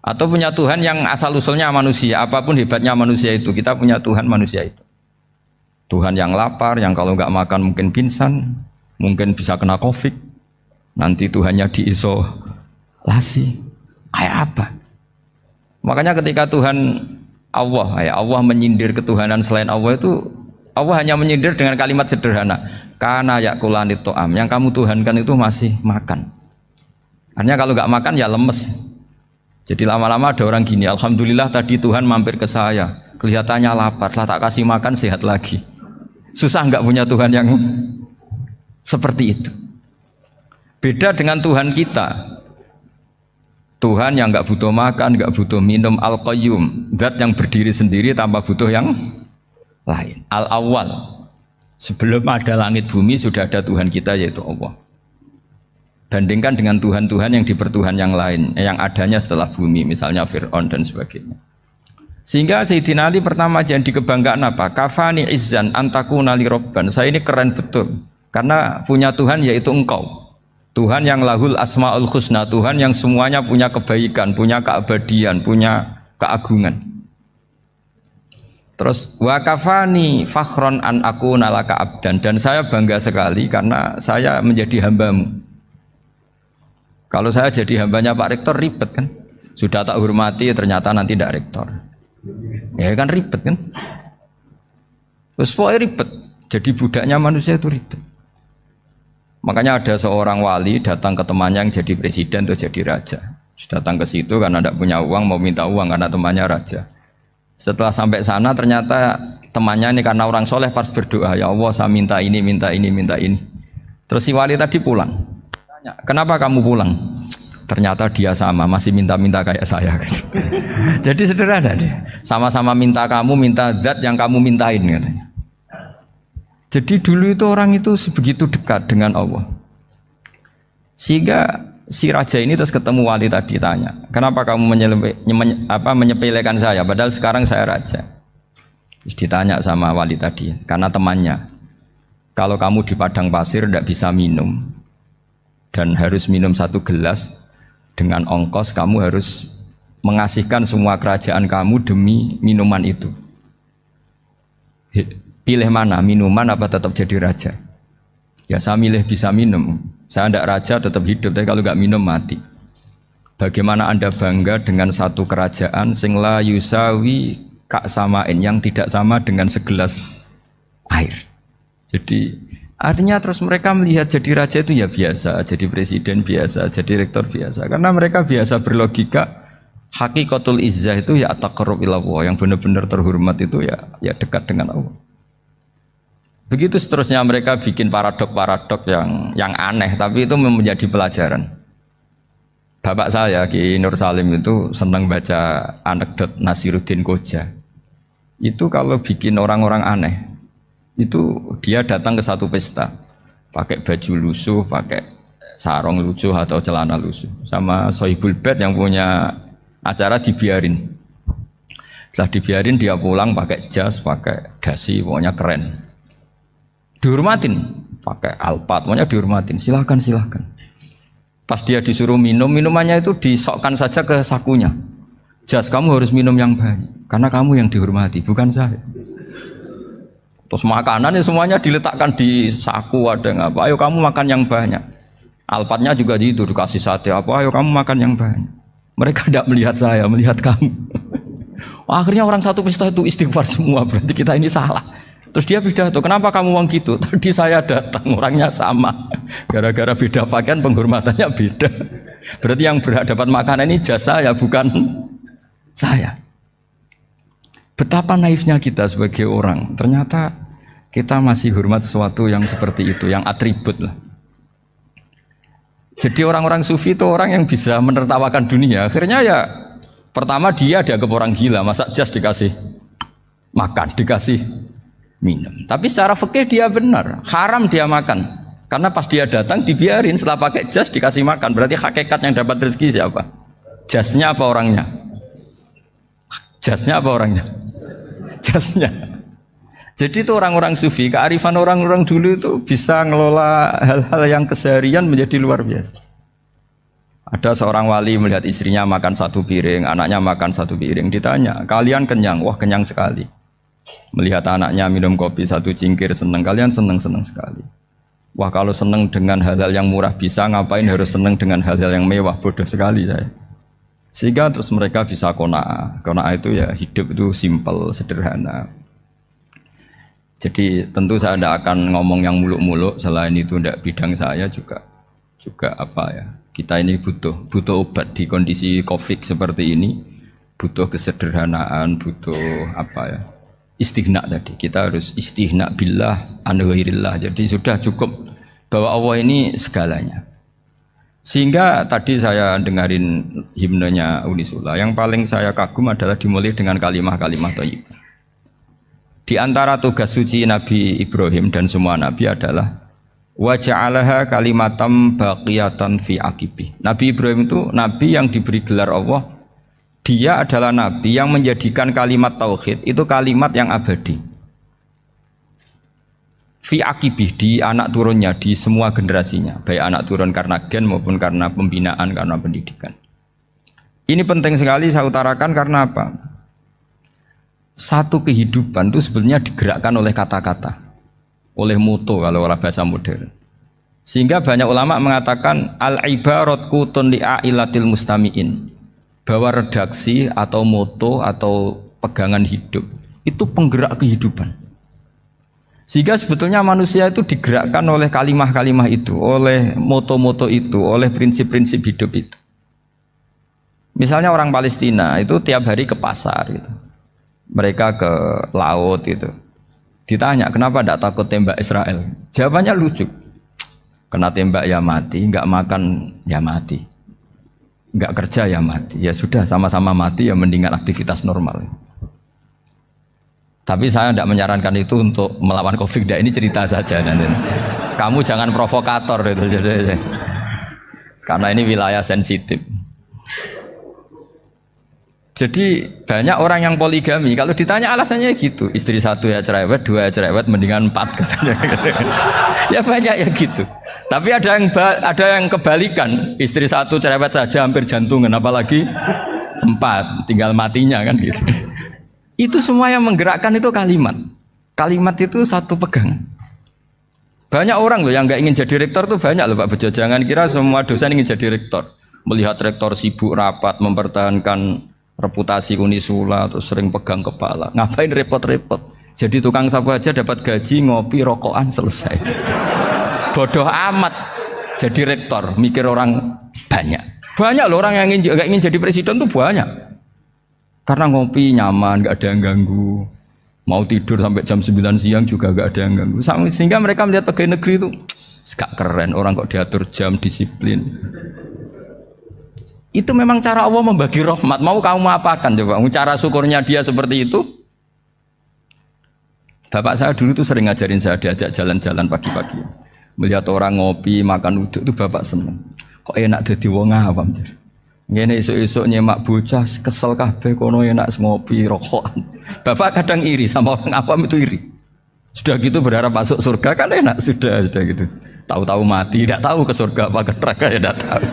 A: atau punya Tuhan yang asal usulnya manusia, apapun hebatnya manusia itu, kita punya Tuhan manusia itu. Tuhan yang lapar, yang kalau nggak makan mungkin pingsan, mungkin bisa kena COVID, nanti Tuhannya diisolasi. Kayak apa? Makanya ketika Tuhan Allah menyindir ketuhanan selain Allah itu, Allah hanya menyindir dengan kalimat sederhana, kana yakulanit to'am, yang kamu tuhankan itu masih makan. Artinya kalau nggak makan ya lemes. Jadi lama-lama ada orang gini, alhamdulillah tadi Tuhan mampir ke saya, kelihatannya lapar, setelah tak kasih makan sehat lagi. Susah nggak punya Tuhan yang seperti itu. Beda dengan Tuhan kita. Tuhan yang nggak butuh makan, nggak butuh minum, al-qayyum, zat yang berdiri sendiri tanpa butuh yang lain. Al-awwal, sebelum ada langit bumi sudah ada Tuhan kita yaitu Allah. Bandingkan dengan Tuhan-Tuhan yang dipertuhan yang lain, yang adanya setelah bumi, misalnya Fir'aun dan sebagainya. Sehingga Sayyidina Ali pertama jadi kebanggaan apa? Kafani izzan antakuna li robban. Saya ini keren betul karena punya Tuhan yaitu Engkau. Tuhan yang lahul asmaul husna, Tuhan yang semuanya punya kebaikan, punya keabadian, punya keagungan. Terus wa kafani fakhron an akuna laka abdan, dan saya bangga sekali karena saya menjadi hambamu. Kalau saya jadi hambanya Pak Rektor ribet kan? Sudah tak hormati ternyata nanti tidak rektor. Ya kan ribet kan? Terus pokoknya ribet. Jadi budaknya manusia itu ribet. Makanya ada seorang wali datang ke temannya yang jadi presiden atau jadi raja. Datang ke situ karena tidak punya uang, mau minta uang karena temannya raja. Setelah sampai sana ternyata temannya ini karena orang soleh pas berdoa, ya Allah saya minta ini, minta ini, minta ini. Terus si wali tadi pulang. Tanya, kenapa kamu pulang? Ternyata dia sama, masih minta-minta kayak saya. Jadi sederhana dia. Sama-sama minta kamu, minta zat yang kamu mintain katanya. Jadi dulu itu orang itu sebegitu dekat dengan Allah. Sehingga si raja ini terus ketemu wali tadi tanya, kenapa kamu menyepelekan saya padahal sekarang saya raja? Terus ditanya sama wali tadi, karena temannya, kalau kamu di padang pasir tidak bisa minum dan harus minum 1 gelas, dengan ongkos kamu harus mengasihkan semua kerajaan kamu demi minuman itu. Pilih mana, minuman apa tetap jadi raja? Ya saya milih bisa minum. Saya tidak raja tetap hidup, tapi kalau nggak minum mati. Bagaimana Anda bangga dengan satu kerajaan sing la yusawi kak samain, yang tidak sama dengan segelas air. Jadi artinya terus mereka melihat jadi raja itu ya biasa, jadi presiden biasa, jadi rektor biasa. Karena mereka biasa berlogika, hakikatul izzah itu ya taqarrub ila Allah, yang benar-benar terhormat itu ya dekat dengan Allah. Begitu seterusnya mereka bikin paradok-paradok yang aneh, tapi itu menjadi pelajaran. Bapak saya Ki Nur Salim itu senang baca anekdot Nasiruddin Koja. Itu kalau bikin orang-orang aneh, itu dia datang ke satu pesta, pakai baju lusuh, pakai sarung lusuh atau celana lusuh, sama Sohibul Bait yang punya acara dibiarin. Setelah dibiarin dia pulang pakai jas, pakai dasi, pokoknya keren. Dihormatin, pakai alpat, pokoknya dihormatin, silahkan. Pas dia disuruh minum, minumannya itu disokkan saja ke sakunya. Jas, kamu harus minum yang banyak. Karena kamu yang dihormati, bukan saya. Terus makanannya semuanya diletakkan di saku, ada yang apa, ayo kamu makan yang banyak. Alphardnya juga gitu, dikasih sate apa, ayo kamu makan yang banyak. Mereka tidak melihat saya, melihat kamu. Akhirnya orang satu pesta itu istighfar semua, berarti kita ini salah. Terus dia pidato, kenapa kamu uang gitu? Tadi saya datang, orangnya sama. Gara-gara beda pakaian, penghormatannya beda. Berarti yang berhak dapat makanan ini jasa ya, bukan saya. Betapa naifnya kita sebagai orang. Ternyata kita masih hormat sesuatu yang seperti itu, yang atribut lah. Jadi orang-orang sufi itu orang yang bisa menertawakan dunia. Akhirnya ya pertama dia dianggap orang gila, masa jas dikasih makan, dikasih minum. Tapi secara fikih dia benar, haram dia makan. Karena pas dia datang dibiarin, setelah pakai jas dikasih makan. Berarti hakikat yang dapat rezeki siapa? Jasnya apa orangnya? Jasnya apa orangnya? Jasnya. Jadi itu orang-orang sufi, kearifan orang-orang dulu itu bisa ngelola hal-hal yang keseharian menjadi luar biasa. Ada seorang wali melihat istrinya makan satu piring, anaknya makan satu piring. Ditanya, kalian kenyang? Wah, kenyang sekali. Melihat anaknya minum kopi satu cingkir, senang. Kalian senang-senang sekali. Wah, kalau senang dengan hal-hal yang murah bisa, ngapain harus senang dengan hal-hal yang mewah? Bodoh sekali saya. Sehingga terus mereka bisa qanaah. Qanaah itu ya hidup itu simpel, sederhana. Jadi tentu saya tidak akan ngomong yang muluk-muluk, selain itu tidak bidang saya juga apa ya. Kita ini butuh obat di kondisi Covid seperti ini, butuh kesederhanaan, butuh apa ya? Istighna tadi. Kita harus istighna billah an ghairillah. Jadi sudah cukup bahwa Allah ini segalanya. Sehingga tadi saya dengarin himnenya Unisula, yang paling saya kagum adalah dimulai dengan kalimat-kalimat thayyibah. Di antara tugas suci Nabi Ibrahim dan semua Nabi adalah wa ja'alaha kalimatam baqiyatan fi aqibi. Nabi Ibrahim itu Nabi yang diberi gelar Allah. Dia adalah Nabi yang menjadikan kalimat tauhid itu kalimat yang abadi. Fi aqibi, di anak turunnya, di semua generasinya. Baik anak turun karena gen maupun karena pembinaan, karena pendidikan. Ini penting sekali saya utarakan karena apa? Satu kehidupan itu sebenarnya digerakkan oleh kata-kata, oleh moto kalau orang bahasa modern. Sehingga banyak ulama mengatakan al-ibarat kutun li'ailatil mustami'in, bahwa redaksi atau moto atau pegangan hidup itu penggerak kehidupan. Sehingga sebetulnya manusia itu digerakkan oleh kalimah-kalimah itu, oleh moto-moto itu, oleh prinsip-prinsip hidup itu. Misalnya orang Palestina itu tiap hari ke pasar gitu. Mereka ke laut itu. Ditanya, kenapa tidak takut tembak Israel? Jawabannya lucu. Kena tembak ya mati, nggak makan ya mati, nggak kerja ya mati. Ya sudah, sama-sama mati ya, mendingan aktivitas normal. Tapi saya tidak menyarankan itu untuk melawan Covid. Ini cerita saja nanti. Kamu jangan provokator itu. Karena ini wilayah sensitif. Jadi banyak orang yang poligami, kalau ditanya alasannya gitu, istri satu ya cerewet, dua ya cerewet, mendingan 4 katanya. Ya banyak ya gitu. Tapi ada yang kebalikan, istri satu cerewet saja hampir jantungan, apalagi 4, tinggal matinya kan gitu. Itu semua yang menggerakkan itu kalimat. Kalimat itu satu pegangan. Banyak orang loh yang nggak ingin jadi rektor tuh banyak loh Pak Bejo. Jangan kira semua dosen ingin jadi rektor. Melihat rektor sibuk rapat mempertahankan reputasi Unisula, terus sering pegang kepala. Ngapain repot-repot? Jadi tukang sapu aja dapat gaji, ngopi, rokokan, selesai. Bodoh amat jadi rektor, mikir orang banyak. Banyak loh orang yang ingin jadi presiden tuh banyak. Karena ngopi nyaman, gak ada yang ganggu. Mau tidur sampai jam 9 siang juga gak ada yang ganggu. Sehingga mereka melihat pegawai negeri itu gak keren, orang kok diatur jam, disiplin. Itu memang cara Allah membagi rahmat. Mau kamu apakan coba? Cara syukurnya dia seperti itu. Bapak saya dulu tuh sering ngajarin saya, diajak jalan-jalan pagi-pagi. Melihat orang ngopi, makan uduk itu bapak seneng. Kok enak jadi wong awam. Ngene esuk-esuk nyemak bocah kesel kabeh kono enak ngopi rokokan. Bapak kadang iri sama orang awam itu iri. Sudah gitu berharap masuk surga kan enak, sudah gitu. Tahu-tahu mati, tidak tahu ke surga apa ke neraka ya tidak tahu.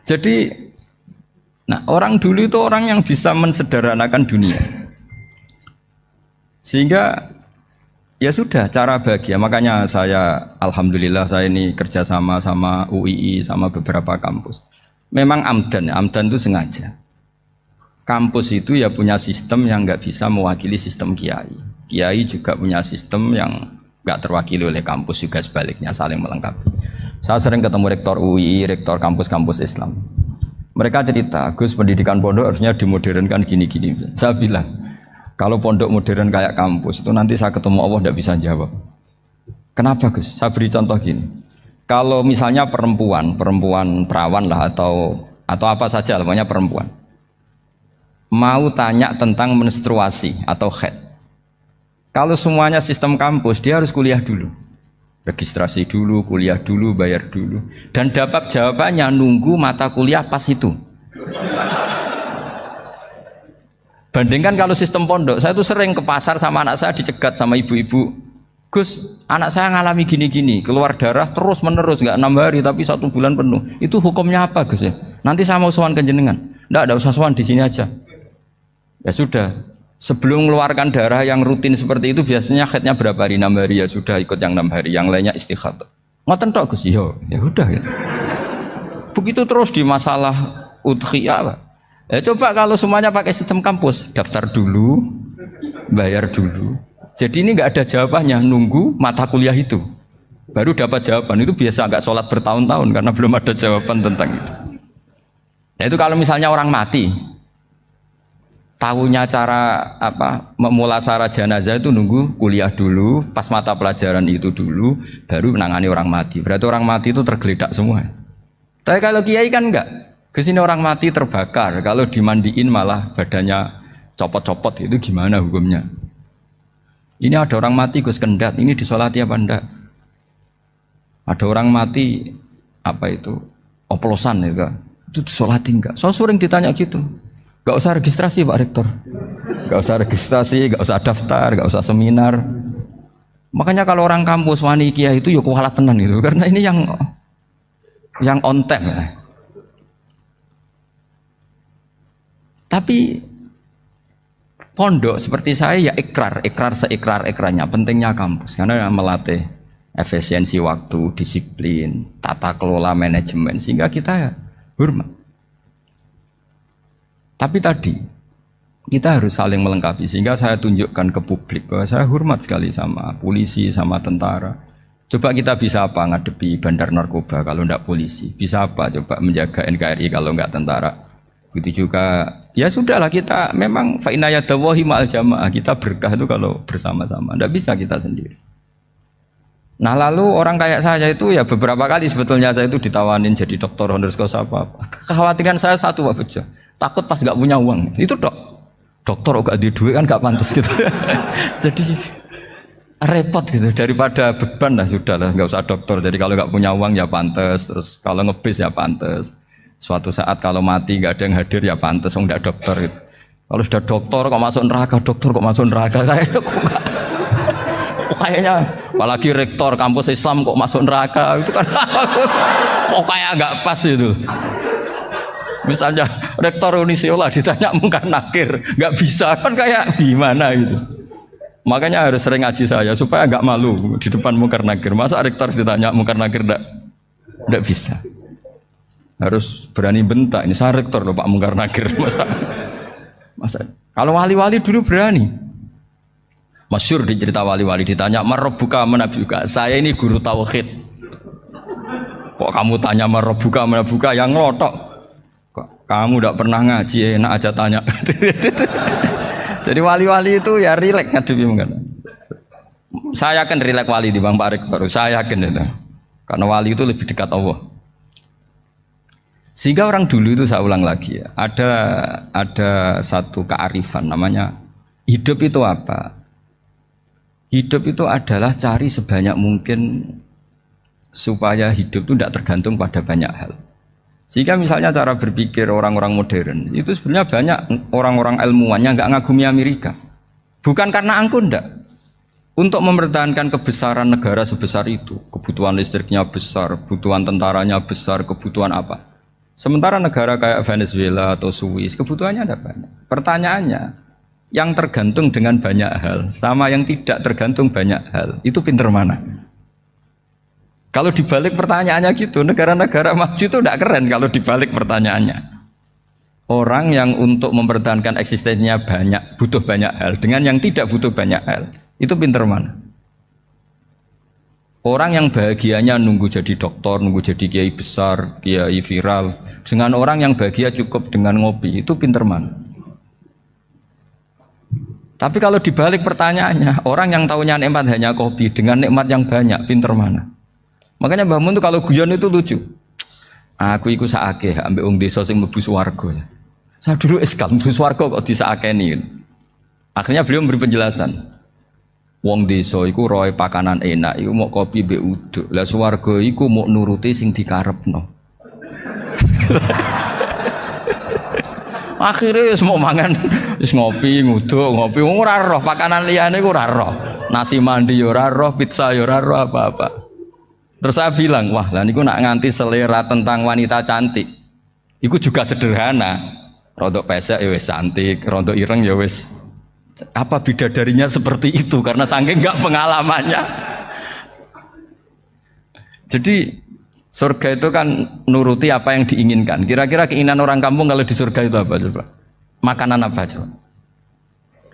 A: Jadi nah, orang dulu itu orang yang bisa mensederhanakan dunia. Sehingga ya sudah cara bahagia. Makanya saya alhamdulillah saya ini kerjasama sama UII sama beberapa kampus. Memang amdan itu sengaja. Kampus itu ya punya sistem yang nggak bisa mewakili sistem kiai. Kiai juga punya sistem yang nggak terwakili oleh kampus, juga sebaliknya saling melengkapi. Saya sering ketemu rektor UII, rektor kampus-kampus Islam. Mereka cerita, Gus, pendidikan pondok harusnya dimodernkan gini-gini. Saya bilang, kalau pondok modern kayak kampus itu nanti saya ketemu Allah tidak bisa jawab. Kenapa Gus? Saya beri contoh gini. Kalau misalnya perempuan perawan lah atau apa saja, namanya perempuan, mau tanya tentang menstruasi atau haid. Kalau semuanya sistem kampus, dia harus kuliah dulu. Registrasi dulu, kuliah dulu, bayar dulu. Dan dapat jawabannya nunggu mata kuliah pas itu. Bandingkan kalau sistem pondok, saya tuh sering ke pasar sama anak saya dicegat sama ibu-ibu. Gus, anak saya ngalami gini-gini, keluar darah terus menerus, nggak 6 hari tapi 1 bulan penuh. Itu hukumnya apa Gus ya? Nanti saya mau sowan ke jenengan. Nggak usah sowan, di sini aja. Ya sudah, sebelum mengeluarkan darah yang rutin seperti itu biasanya haidnya berapa hari? 6 hari, ya sudah ikut yang 6 hari, yang lainnya istikhadah. Ngoten tok Gus, ya udah ya. Begitu terus di masalah udhiyah, Pak. Ya coba kalau semuanya pakai sistem kampus, daftar dulu, bayar dulu. Jadi ini nggak ada jawabannya, nunggu mata kuliah itu, baru dapat jawaban. Itu biasa nggak sholat bertahun-tahun karena belum ada jawaban tentang itu. Nah itu kalau misalnya orang mati, tahunya cara memulasara jenazah itu nunggu kuliah dulu, pas mata pelajaran itu dulu, baru menangani orang mati. Berarti orang mati itu tergeledak semua. Tapi kalau kiai kan enggak. Kesini orang mati terbakar, kalau dimandiin malah badannya copot-copot, itu gimana hukumnya? Ini ada orang mati Gus Kendat, ini disolati apa enggak? Ada orang mati oplosan itu disolati enggak? So sering ditanya gitu. Gak usah registrasi Pak Rektor, gak usah registrasi, gak usah daftar, gak usah seminar. Makanya kalau orang kampus wani kiai itu ya kualat tenan itu, karena ini yang on time ya. Tapi pondok seperti saya ya ikrar seikrar-ikrarnya. Pentingnya kampus karena melatih efisiensi waktu, disiplin, tata kelola manajemen, sehingga kita ya hormat. Tapi tadi kita harus saling melengkapi, sehingga saya tunjukkan ke publik bahwa saya hormat sekali sama polisi, sama tentara. Coba kita bisa apa ngadepi bandar narkoba kalau enggak polisi? Bisa apa coba menjaga NKRI kalau enggak tentara? Begitu juga, ya sudahlah kita memang fa'inayadawahi ma'al jamaah, kita berkah itu kalau bersama-sama, tidak bisa kita sendiri. Nah lalu orang kayak saya itu ya beberapa kali sebetulnya saya itu ditawanin jadi doktor honoris causa apa. Kekhawatiran saya satu Pak Bejo, takut pas gak punya uang, itu dokter gak di duit kan gak pantas gitu. Jadi repot gitu, daripada beban lah sudah lah, gak usah dokter. Jadi kalau gak punya uang ya pantas, terus kalau ngebis ya pantas. Suatu saat kalau mati nggak ada yang hadir ya pantas, nggak dokter gitu. Kalau sudah dokter kok masuk neraka, kayaknya apalagi rektor kampus Islam kok masuk neraka itu kan kok kayak nggak pas itu. Misalnya rektor Unisiola ditanya mungkar nakir, nggak bisa kan kayak gimana gitu. Makanya harus sering ngaji saya supaya nggak malu di depan mungkar nakir. Masa rektor ditanya mungkar nakir nggak bisa. Harus berani bentak, ini saya rektor loh Pak Mungkar Nakir. Masa kalau wali-wali dulu berani. Masyhur di cerita wali-wali ditanya marabbuka manabuka, saya ini guru tauhid. Kok kamu tanya marabbuka manabuka yang ngelotok? Kok kamu tidak pernah ngaji, enak aja tanya. Jadi wali-wali itu ya rileks ngadepi mungkin. Saya yakin rileks wali di Bang Pak Rektor, saya yakin itu. Karena wali itu lebih dekat Allah. Sehingga orang dulu itu saya ulang lagi ya, ada satu kearifan namanya hidup itu apa? Hidup itu adalah cari sebanyak mungkin supaya hidup itu tidak tergantung pada banyak hal. Sehingga misalnya cara berpikir orang-orang modern itu sebenarnya banyak orang-orang ilmuwan yang nggak ngagumi Amerika. Bukan karena angkuh ndak. Untuk mempertahankan kebesaran negara sebesar itu, kebutuhan listriknya besar, kebutuhan tentaranya besar, kebutuhan apa? Sementara negara kayak Venezuela atau Swiss kebutuhannya ada banyak. Pertanyaannya, yang tergantung dengan banyak hal sama yang tidak tergantung banyak hal, itu pinter mana? Kalau dibalik pertanyaannya gitu, negara-negara maju itu tidak keren kalau dibalik pertanyaannya. Orang yang untuk mempertahankan eksistensinya banyak, butuh banyak hal, dengan yang tidak butuh banyak hal, itu pinter mana? Orang yang bahagianya nunggu jadi dokter, nunggu jadi kiai besar, kiai viral, dengan orang yang bahagia cukup dengan ngopi, itu pinter mana? Tapi kalau dibalik pertanyaannya, orang yang tahunya nikmat hanya kopi, dengan nikmat yang banyak, pinter mana? Makanya Mbah Mun tuh kalau guyon itu lucu. Aku iku sakake ambek wong desa sing mlebu swarga. Saya dulu eskal mlebu swarga kok disakeni. Akhirnya beliau memberi penjelasan. Wong desa iku roe pakanan enak, iku mau kopi mbek uduk. Lah swarga iku mau nuruti sing dikarepno. Akhirnya wis mau mangan, wis ngopi, nguduk, ngopi ora roh pakanan liyane iku ora roh. Nasi mandi yo ora roh, pizza yo ora roh apa-apa. Terus saya bilang, wah lah niku nak nganti selera tentang wanita cantik. Iku juga sederhana. Rodok pesek ya wis cantik, rodok ireng ya wis. Apa bidadarinya seperti itu karena saking enggak pengalamannya. Jadi surga itu kan nuruti apa yang diinginkan. Kira-kira keinginan orang kampung kalau di surga itu apa coba? Makanan apa coba?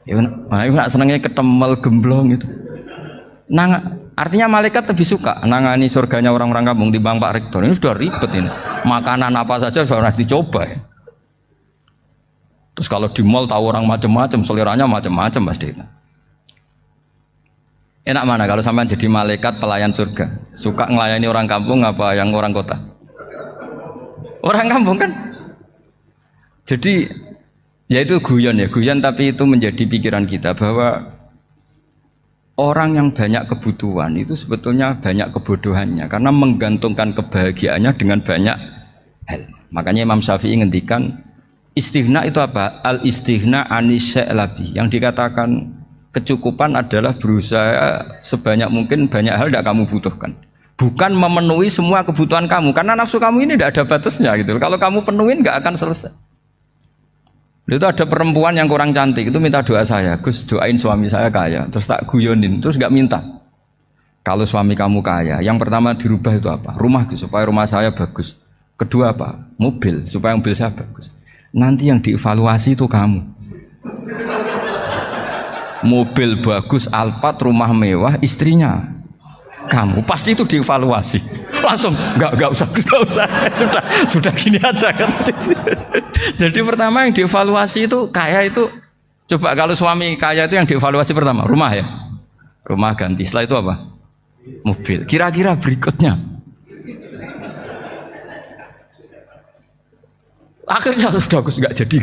A: Ya nak senengnya ketemel gemblong itu. Artinya malaikat lebih suka nangani surganya orang-orang kampung di Bang Pak Rektor. Ini sudah ribet ini. Makanan apa saja sudah dicoba ya. Terus kalau di mall tahu orang macam-macam, seleranya macam-macam pasti. Enak mana kalau sampai jadi malaikat pelayan surga? Suka ngelayani orang kampung apa yang orang kota? Orang kampung kan? Jadi ya itu guyon ya, guyon tapi itu menjadi pikiran kita bahwa orang yang banyak kebutuhan itu sebetulnya banyak kebodohannya karena menggantungkan kebahagiaannya dengan banyak hal. Makanya Imam Syafi'i ngendikan istighna itu apa? Al istighna anisya'i. Yang dikatakan kecukupan adalah berusaha sebanyak mungkin banyak hal tidak kamu butuhkan. Bukan memenuhi semua kebutuhan kamu karena nafsu kamu ini tidak ada batasnya gitu. Kalau kamu penuhin nggak akan selesai. Itu ada perempuan yang kurang cantik itu minta doa saya, Gus doain suami saya kaya. Terus tak guyonin, terus nggak minta. Kalau suami kamu kaya, yang pertama dirubah itu apa? Rumah supaya rumah saya bagus. Kedua apa? Mobil supaya mobil saya bagus. Nanti yang dievaluasi itu kamu. Mobil bagus, Alphard, rumah mewah, istrinya kamu. Pasti itu dievaluasi. Langsung nggak usah sudah gini aja kan. Jadi pertama yang dievaluasi itu kaya itu. Coba kalau suami kaya itu yang dievaluasi pertama rumah ya. Rumah ganti. Setelah itu apa? Mobil. Kira-kira berikutnya. Akhirnya sudah nggak jadi.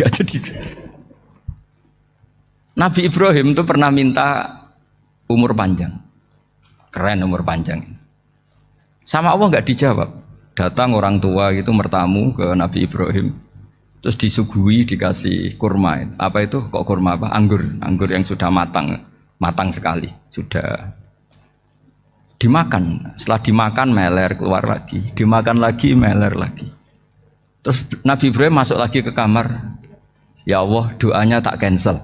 A: Nabi Ibrahim itu pernah minta umur panjang. Keren umur panjang. Sama Allah nggak dijawab. Datang orang tua gitu mertamu ke Nabi Ibrahim. Terus disuguhi dikasih kurma. Apa itu? Kok kurma apa? Anggur yang sudah matang sekali. Sudah dimakan. Setelah dimakan meler keluar lagi. Dimakan lagi meler lagi. Terus Nabi Ibrahim masuk lagi ke kamar. Ya Allah, doanya tak cancel.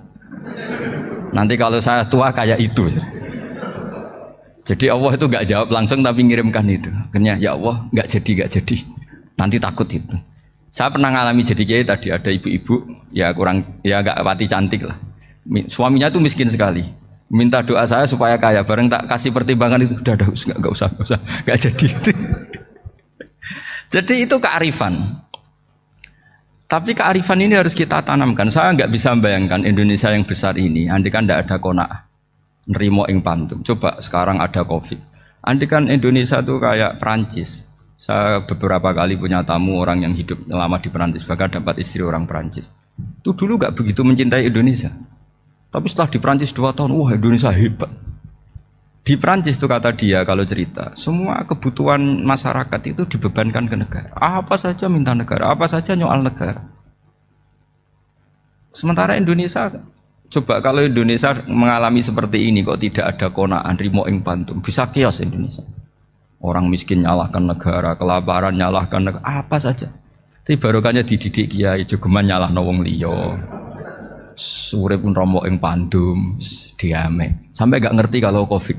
A: Nanti kalau saya tua kayak itu. Jadi Allah itu nggak jawab langsung tapi ngirimkan itu. Akhirnya ya Allah nggak jadi. Nanti takut itu. Saya pernah ngalami jadi kiai tadi ada ibu-ibu ya nggak pati cantik lah. Suaminya tuh miskin sekali. Minta doa saya supaya kaya. Bareng tak kasih pertimbangan itu udah nggak usah nggak jadi. Jadi itu kearifan. Tapi kearifan ini harus kita tanamkan. Saya nggak bisa membayangkan Indonesia yang besar ini. Andai kan tidak ada qanaah, nerimo ing pantum. Coba sekarang ada COVID. Andai kan Indonesia tuh kayak Perancis. Saya beberapa kali punya tamu orang yang hidup lama di Perancis, bahkan dapat istri orang Perancis. Itu dulu nggak begitu mencintai Indonesia. Tapi setelah di Perancis 2 tahun, wah Indonesia hebat. Di Perancis itu kata dia kalau cerita, semua kebutuhan masyarakat itu dibebankan ke negara. Apa saja minta negara, apa saja nyoal negara. Sementara Indonesia, coba kalau Indonesia mengalami seperti ini kok tidak ada qanaah rimo ing pantum, bisa kios Indonesia. Orang miskin nyalahkan negara, kelaparan nyalahkan negara, apa saja. Tapi barokahnya dididik kiai, jogeman nyalahno wong liya. Urip pun romo ing pandum, diame. Sampai gak ngerti kalau Covid.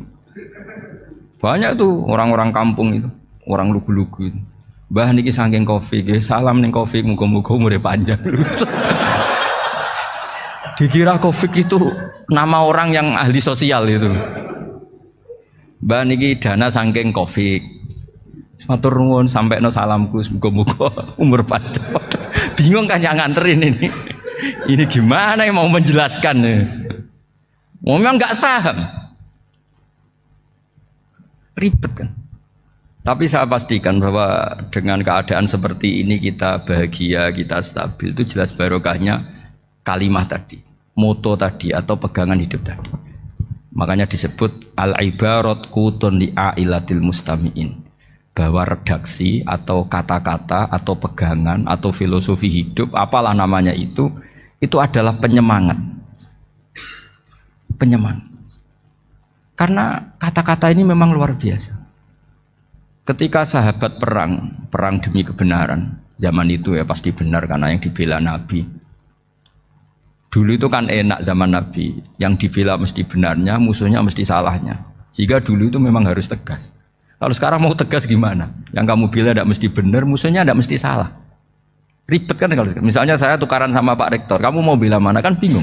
A: Banyak tuh orang-orang kampung itu, orang lugu-lugu itu. Mbah niki saking Covid, salam ning Covid, muga-muga umure panjang. Dikira Covid itu nama orang yang ahli sosial itu. Mbah niki dana saking Covid. Matur nuwun sampai no salamku, muga-muga umur panjang. Bingung kan yang nganterin ini. Ini gimana yang mau menjelaskan? Memang nggak paham, ribet kan. Tapi saya pastikan bahwa dengan keadaan seperti ini kita bahagia, kita stabil, itu jelas barokahnya kalimat tadi, moto tadi atau pegangan hidup tadi. Makanya disebut al-ibarat qutun li'ailatil mustami'in, bahwa redaksi atau kata-kata atau pegangan atau filosofi hidup, apalah namanya itu adalah penyemangat. Penyemangat. Karena kata-kata ini memang luar biasa. Ketika sahabat perang demi kebenaran, zaman itu ya pasti benar karena yang dibela Nabi. Dulu itu kan enak zaman Nabi, yang dibela mesti benarnya, musuhnya mesti salahnya. Sehingga dulu itu memang harus tegas. Kalau sekarang mau tegas gimana? Yang kamu bela tidak mesti benar, musuhnya tidak mesti salah. Ribet kan kalau misalnya saya tukaran sama Pak Rektor, kamu mau bela mana kan bingung.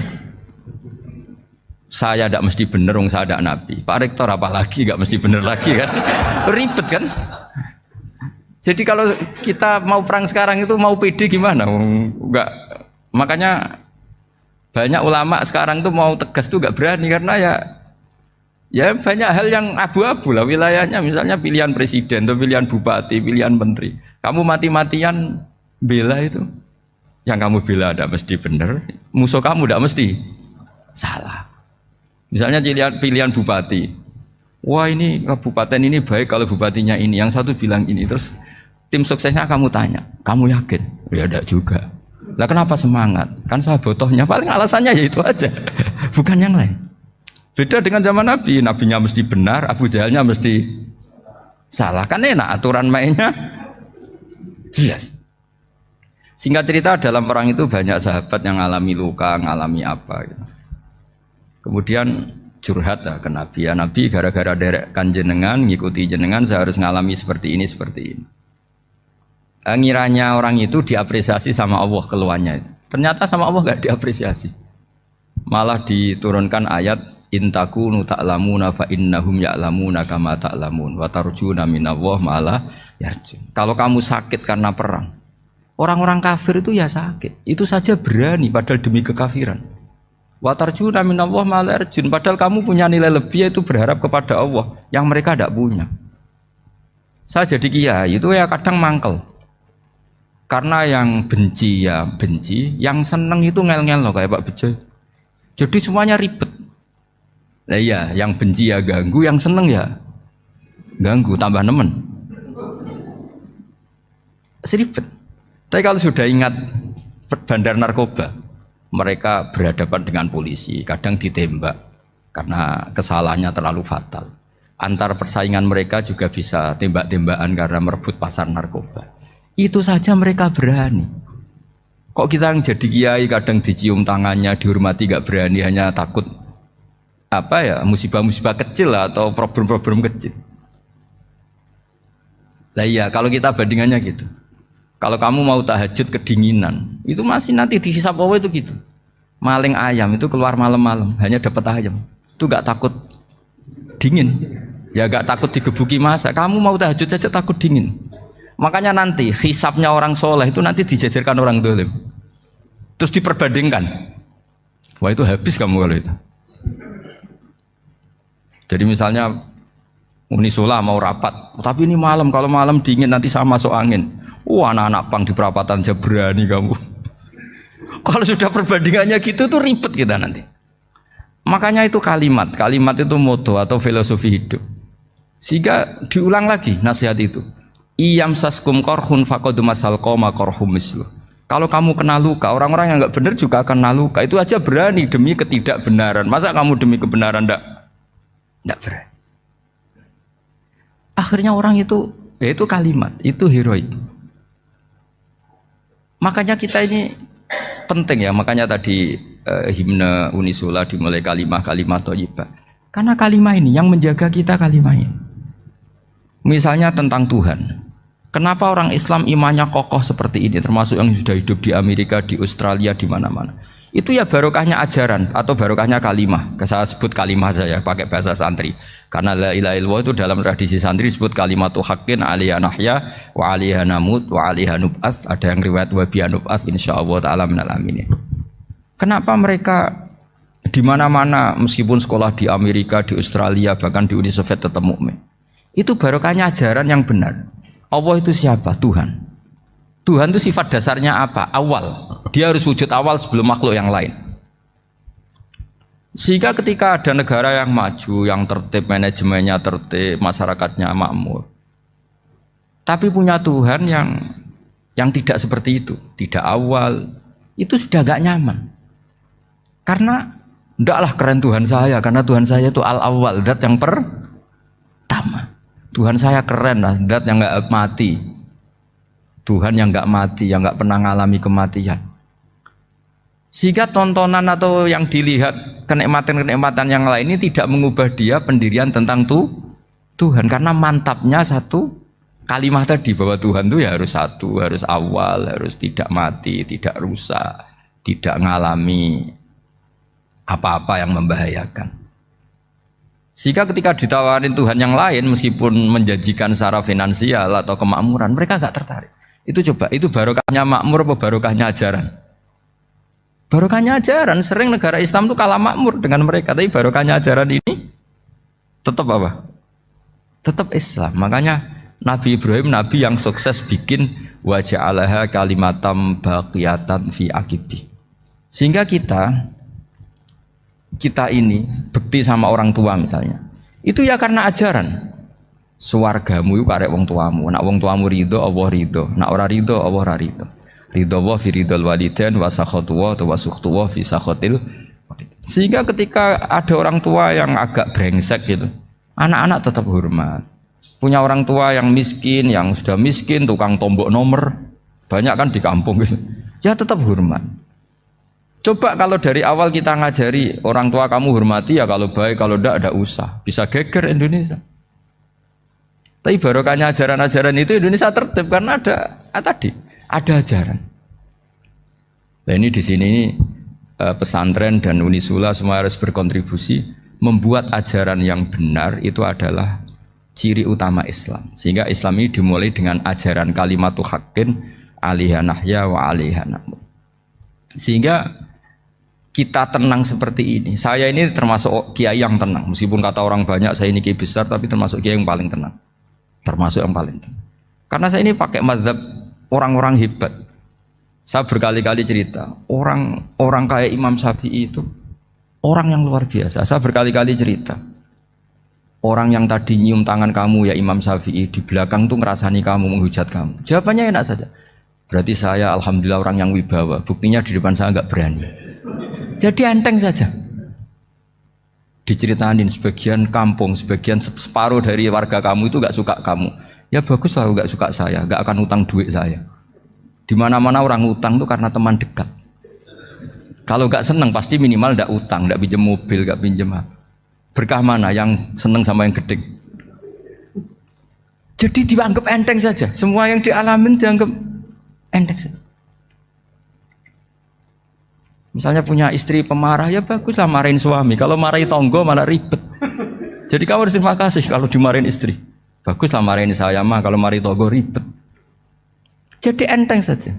A: Saya tidak mesti benar, saya tidak Nabi. Pak Rektor apalagi nggak mesti benar lagi kan? Ribet kan? Jadi kalau kita mau perang sekarang itu mau pede gimana? Enggak. Makanya banyak ulama sekarang tuh mau tegas tuh nggak berani karena ya banyak hal yang abu-abu lah wilayahnya. Misalnya pilihan presiden, atau pilihan bupati, pilihan menteri. Kamu mati-matian bela itu, yang kamu bela tidak mesti benar, musuh kamu tidak mesti salah. Misalnya pilihan bupati, wah ini kabupaten ini baik kalau bupatinya ini, yang satu bilang ini, terus tim suksesnya kamu tanya, kamu yakin? Ya tidak juga. Lah kenapa semangat? Kan saya botohnya, paling alasannya ya itu aja, bukan yang lain. Beda dengan zaman Nabi, nabinya mesti benar, Abu Jahalnya mesti salah. Kan enak aturan mainnya jelas. Singkat cerita dalam perang itu banyak sahabat yang ngalami luka, ngalami apa gitu. Kemudian curhat ke Nabi, ya Nabi gara-gara derekkan jenengan, ngikuti jenengan saya harus ngalami seperti ini, seperti ini. Ngiranya orang itu diapresiasi sama Allah keluarnya. Ternyata sama Allah gak diapresiasi. Malah diturunkan ayat intakunu ta'lamuna fa innahum ya'lamuna kama ta'lamun wa tarjuna minallah ma'ala yarjun. Kalau kamu sakit karena perang, orang-orang kafir itu ya sakit, itu saja berani padahal demi kekafiran. Wa tarjuna minallah ma'ala yarjun, padahal kamu punya nilai lebih yaitu berharap kepada Allah yang mereka tidak punya. Saya jadi kiai itu ya kadang mangkel. Karena yang benci ya benci, yang seneng itu ngel-ngel loh kayak Pak Bejo. Jadi semuanya ribet. Nah iya, yang benci ya ganggu, yang seneng ya ganggu, tambah nemen. Seribet. Tapi kalau sudah ingat bandar narkoba, mereka berhadapan dengan polisi, kadang ditembak karena kesalahannya terlalu fatal. Antar persaingan mereka juga bisa tembak-tembakan karena merebut pasar narkoba. Itu saja mereka berani. Kok kita yang jadi kiai kadang dicium tangannya, dihormati gak berani, hanya takut apa ya, musibah-musibah kecil lah, atau problem-problem kecil. Lah iya, kalau kita bandingannya gitu. Kalau kamu mau tahajud kedinginan, itu masih nanti dihisab Allah itu gitu. Maling ayam itu keluar malam-malam, hanya dapat ayam. Itu gak takut dingin. Ya gak takut digebuki masa. Kamu mau tahajud saja takut dingin. Makanya nanti hisabnya orang soleh itu nanti dijajarkan orang dolim. Terus diperbandingkan. Wah itu habis kamu kalau itu. Jadi misalnya Unisula mau rapat, tapi ini malam, kalau malam dingin nanti sama masuk angin. Wah anak-anak pang di perapatan aja berani kamu. Kalau sudah perbandingannya gitu tuh ribet kita nanti. Makanya itu kalimat itu moto atau filosofi hidup. Sehingga diulang lagi nasihat itu. Iyam saskum korhun fakodu masal koma korhum mislu. Kalau kamu kena luka, orang-orang yang nggak benar juga akan kena luka. Itu aja berani demi ketidakbenaran. Masa kamu demi kebenaran nggak berani? Akhirnya orang itu, ya itu kalimat, itu heroik. Makanya kita ini penting ya. Makanya tadi himne Unisula dimulai kalimat thayyibah. Karena kalimat ini yang menjaga kita kalimat ini. Misalnya tentang Tuhan. Kenapa orang Islam imannya kokoh seperti ini, termasuk yang sudah hidup di Amerika, di Australia, di mana-mana. Itu ya barokahnya ajaran atau barokahnya kalimah. Saya sebut kalimah saja pakai bahasa santri. Karena la ilaha illallah itu dalam tradisi santri disebut kalimatu haqqin alaiha nahya wa alaiha namut wa alaiha nub'ats. Ada yang riwayat wa biha nub'ats insyaallah taala minal aminin. Kenapa mereka di mana-mana meskipun sekolah di Amerika, di Australia, bahkan di Uni Soviet tetap mukmin? Itu barokahnya ajaran yang benar. Allah itu siapa? Tuhan. Tuhan itu sifat dasarnya apa? Awal. Dia harus wujud awal sebelum makhluk yang lain. Sehingga ketika ada negara yang maju, yang tertib, manajemennya tertib, masyarakatnya makmur, tapi punya Tuhan yang tidak seperti itu, tidak awal, itu sudah gak nyaman. Karena ndaklah keren Tuhan saya, karena Tuhan saya itu al-awwal, zat yang pertama. Tuhan saya keren lah, zat yang gak mati. Tuhan yang gak mati, yang gak pernah mengalami kematian. Sehingga tontonan atau yang dilihat kenikmatan-kenikmatan yang lain ini tidak mengubah dia pendirian tentang Tuhan. Karena mantapnya satu kalimat tadi bahwa Tuhan itu ya harus satu, harus awal, harus tidak mati, tidak rusak, tidak mengalami apa-apa yang membahayakan. Sehingga ketika ditawarin Tuhan yang lain meskipun menjanjikan secara finansial atau kemakmuran, mereka gak tertarik. Itu coba, itu barokahnya makmur apa barokahnya ajaran? Barokahnya ajaran. Sering negara Islam itu kalah makmur dengan mereka, tapi barokahnya ajaran ini tetap apa? Tetap Islam. Makanya Nabi Ibrahim, Nabi yang sukses bikin wa ja'alaha kalimatam baqiyatan fi aqibi. Sehingga kita ini bekti sama orang tua misalnya, itu ya karena ajaran. Suwargamu itu karek wong tuamu. Nak wong tuamu ridho, Allah ridho. Nak ora ridho, Allah ora ridho. Ridho wa fi ridhol walidain wa sakhatu wa sukhtu wa fi sakhatil. Sehingga ketika ada orang tua yang agak brengsek gitu, anak-anak tetap hormat. Punya orang tua yang miskin, yang sudah miskin, tukang tombok nomor, banyak kan di kampung gitu. Ya tetap hormat. Coba kalau dari awal kita ngajari orang tua kamu hormati ya, kalau baik, kalau tidak usah. Bisa geger Indonesia. Tapi barokahnya ajaran-ajaran itu Indonesia tertib karena ada ajaran. Nah ini di sini pesantren dan Unisula semua harus berkontribusi membuat ajaran yang benar itu adalah ciri utama Islam. Sehingga Islam ini dimulai dengan ajaran kalimatu haqqin alaiha nahya wa alaiha namut. Sehingga kita tenang seperti ini. Saya ini termasuk kiai yang tenang. Meskipun kata orang banyak saya ini kiai besar, tapi termasuk kiai yang paling tenang. Termasuk yang paling tenang. Karena saya ini pakai mazhab orang-orang hebat. Saya berkali-kali cerita, orang kayak Imam Syafi'i itu orang yang luar biasa. Saya berkali-kali cerita, orang yang tadi nyium tangan kamu ya Imam Syafi'i, di belakang tuh ngerasani kamu, menghujat kamu. Jawabannya enak saja. Berarti saya alhamdulillah orang yang wibawa. Buktinya di depan saya nggak berani. Jadi enteng saja. Diceritain sebagian kampung, sebagian separuh dari warga kamu itu gak suka kamu. Ya bagus lah gak suka saya, gak akan utang duit saya. Di mana-mana orang utang itu karena teman dekat. Kalau gak seneng pasti minimal gak utang, gak pinjam mobil, gak pinjam apa. Berkah mana yang seneng sama yang gede. Jadi dianggap enteng saja. Semua yang dialamin dianggap enteng saja. Misalnya punya istri pemarah, ya baguslah marahin suami. Kalau marahin tonggo malah ribet. Jadi kamu harus terima kasih kalau dimarahin istri. Baguslah marahin saya mah, kalau marahin tonggo ribet. Jadi enteng saja.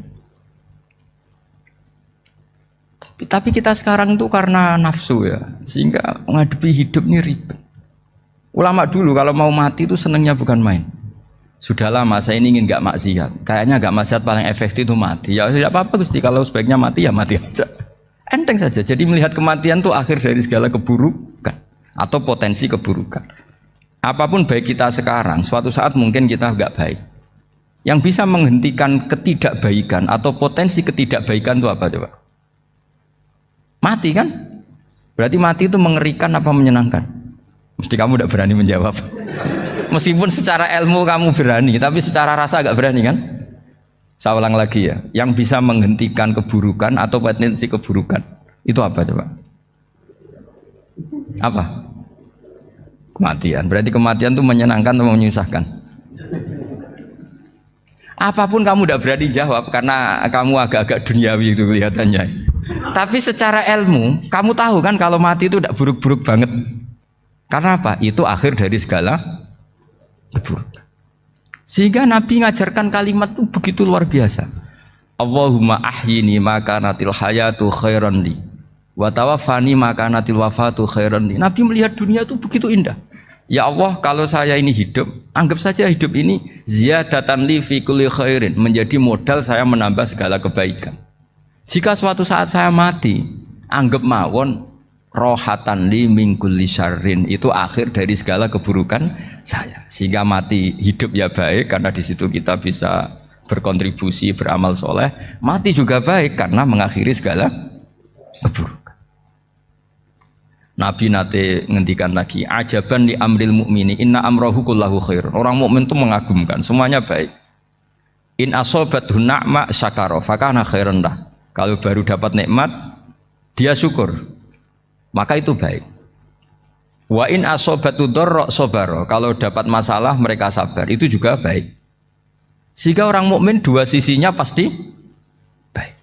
A: Tapi kita sekarang tuh karena nafsu ya, sehingga menghadapi hidup ini ribet. Ulama dulu kalau mau mati itu senengnya bukan main. Sudah lama saya ini ingin gak maksiat. Kayaknya gak maksiat paling efektif itu mati. Ya tidak apa-apa Gusti, kalau sebaiknya mati ya mati aja. Enteng saja. Jadi melihat kematian itu akhir dari segala keburukan atau potensi keburukan. Apapun baik kita sekarang, suatu saat mungkin kita nggak baik. Yang bisa menghentikan ketidakbaikan atau potensi ketidakbaikan itu apa coba? Mati kan? Berarti mati itu mengerikan apa menyenangkan? Mesti kamu tidak berani menjawab. Meskipun secara ilmu kamu berani, tapi secara rasa agak berani kan? Saya ulang lagi ya, yang bisa menghentikan keburukan atau potensi keburukan Itu apa coba? Apa? Kematian. Berarti kematian itu menyenangkan atau menyusahkan? Apapun kamu tidak berani jawab karena kamu agak-agak duniawi itu kelihatannya. Tapi secara ilmu, kamu tahu kan kalau mati itu tidak buruk-buruk banget. Karena apa? Itu akhir dari segala keburukan. Sehingga Nabi ngajarkan kalimat itu begitu luar biasa. Allahumma ahyini maka natil hayatu khairan li wa tawaffani maka natil wafatu khairan li. Nabi melihat dunia itu begitu indah. Ya Allah, kalau saya ini hidup, anggap saja hidup ini ziyadatan li fi kulli khairin, menjadi modal saya menambah segala kebaikan. Jika suatu saat saya mati, anggap mawon rohatan li min kulli syarrin, itu akhir dari segala keburukan saya. Sehingga mati hidup ya baik karena di situ kita bisa berkontribusi, beramal soleh. Mati juga baik karena mengakhiri segala keburukan. Nabi nate ngendikan lagi, ajaban li amril mukmini inna amrahu kullahu khair. Orang mukmin itu mengagumkan, semuanya baik. In asobathu na'ma syakara fakana khairan lah. Kalau baru dapat nikmat, dia syukur, maka itu baik. Wa in asobatu dharra sabara. Kalau dapat masalah mereka sabar, itu juga baik. Sehingga orang mukmin dua sisinya pasti baik.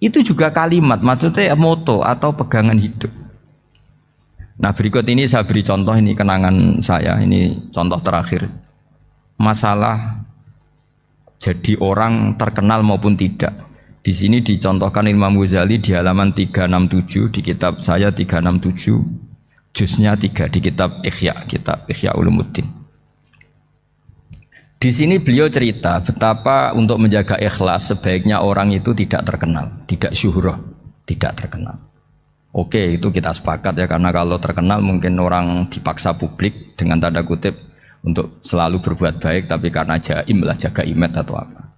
A: Itu juga kalimat, maksudnya moto atau pegangan hidup. Nah berikut ini saya beri contoh, ini kenangan saya, ini contoh terakhir. Masalah jadi orang terkenal maupun tidak. Di sini dicontohkan Imam Ghazali di halaman 367 di kitab saya 367, juznya 3 di kitab Ihya Ulumuddin. Di sini beliau cerita betapa untuk menjaga ikhlas sebaiknya orang itu tidak terkenal, tidak syuhrah, tidak terkenal. Oke, itu kita sepakat ya, karena kalau terkenal mungkin orang dipaksa publik dengan tanda kutip untuk selalu berbuat baik, tapi karena jaim lah, jaga image atau apa.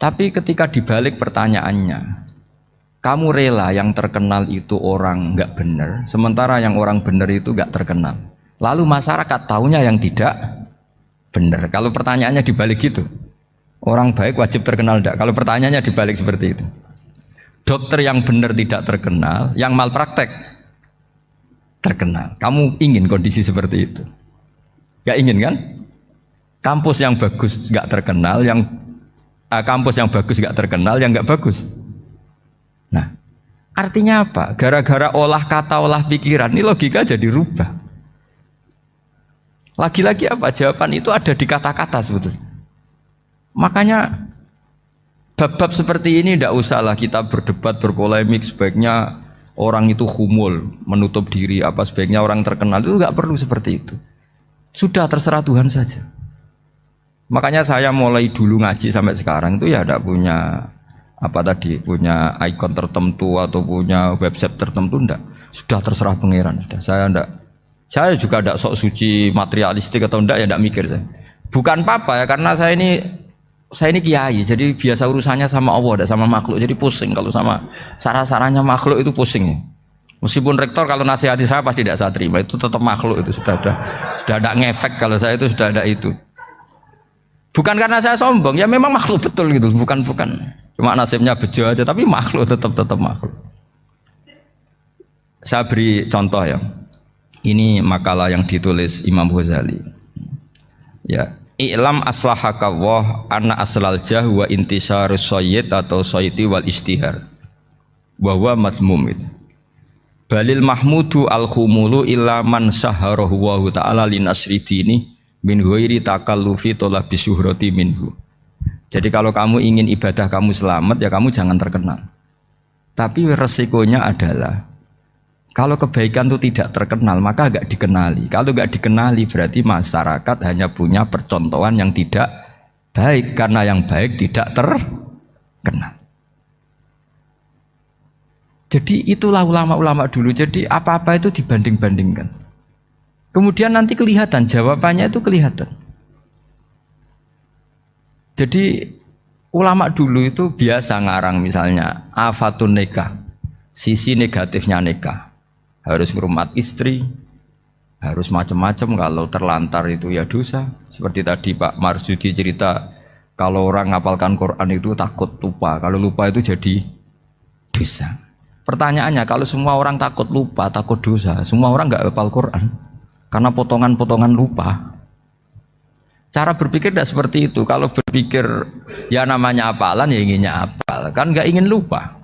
A: Tapi ketika dibalik pertanyaannya, kamu rela yang terkenal itu orang nggak benar, sementara yang orang benar itu nggak terkenal. Lalu masyarakat tahunya yang tidak benar. Kalau pertanyaannya dibalik gitu, orang baik wajib terkenal enggak? Kalau pertanyaannya dibalik seperti itu. Dokter yang benar tidak terkenal, yang malpraktek terkenal. Kamu ingin kondisi seperti itu? Gak ingin kan? Kampus yang bagus gak terkenal, kampus yang bagus gak terkenal, yang gak bagus. Nah, artinya apa? Gara-gara olah kata, olah pikiran, ini logika jadi rubah. Lagi-lagi apa? Jawaban itu ada di kata-kata sebetulnya. Makanya bab-bab seperti ini tidak usahlah kita berdebat, berpolemik. Sebaiknya orang itu humul, menutup diri, apa sebaiknya orang terkenal, itu nggak perlu seperti itu. Sudah terserah Tuhan saja. Makanya saya mulai dulu ngaji sampai sekarang itu ya tidak punya punya ikon tertentu atau punya website tertentu, enggak. Sudah terserah pangeran. Sudah, saya juga tidak sok suci materialistik atau enggak, ya tidak mikir saya. Bukan apa-apa ya, karena saya ini kiai, jadi biasa urusannya sama Allah, tidak sama makhluk. Jadi pusing kalau sama sarah-sarahnya makhluk itu pusing. Meskipun rektor kalau nasihati saya pasti tidak saya terima, itu tetap makhluk, itu sudah ada ngefek. Kalau saya itu sudah ada itu. Bukan karena saya sombong, ya memang makhluk betul gitu, bukan cuma nasibnya bejo aja, tapi makhluk tetap makhluk. Saya beri contoh ya. Ini makalah yang ditulis Imam Ghazali. Ya. I'lam aslahaka Allah anna aslal jah wa intisarus sayyid atau sayyidi wal istihar wa huwa mazmum. Balil mahmudu al khumulu illa man saharahu wa ta'ala linasri dini min ghairi takallufi talabi syuhrati minhu. Jadi kalau kamu ingin ibadah kamu selamat, ya kamu jangan terkenal. Tapi resikonya adalah kalau kebaikan itu tidak terkenal, maka agak dikenali. Kalau agak dikenali berarti masyarakat hanya punya percontohan yang tidak baik, karena yang baik tidak terkenal. Jadi itulah ulama-ulama dulu. Jadi apa-apa itu dibanding-bandingkan. Kemudian nanti kelihatan, jawabannya itu kelihatan. Jadi ulama dulu itu biasa ngarang misalnya afatun nikah, sisi negatifnya nikah. Harus ngurmat istri, harus macam-macam, kalau terlantar itu ya dosa. Seperti tadi Pak Marsudi cerita, kalau orang ngapalkan Quran itu takut lupa, kalau lupa itu jadi dosa. Pertanyaannya, kalau semua orang takut lupa, takut dosa, semua orang nggak hafal Quran karena potongan-potongan lupa. Cara berpikir tidak seperti itu. Kalau berpikir ya namanya hafalan ya inginnya hafal, kan nggak ingin lupa.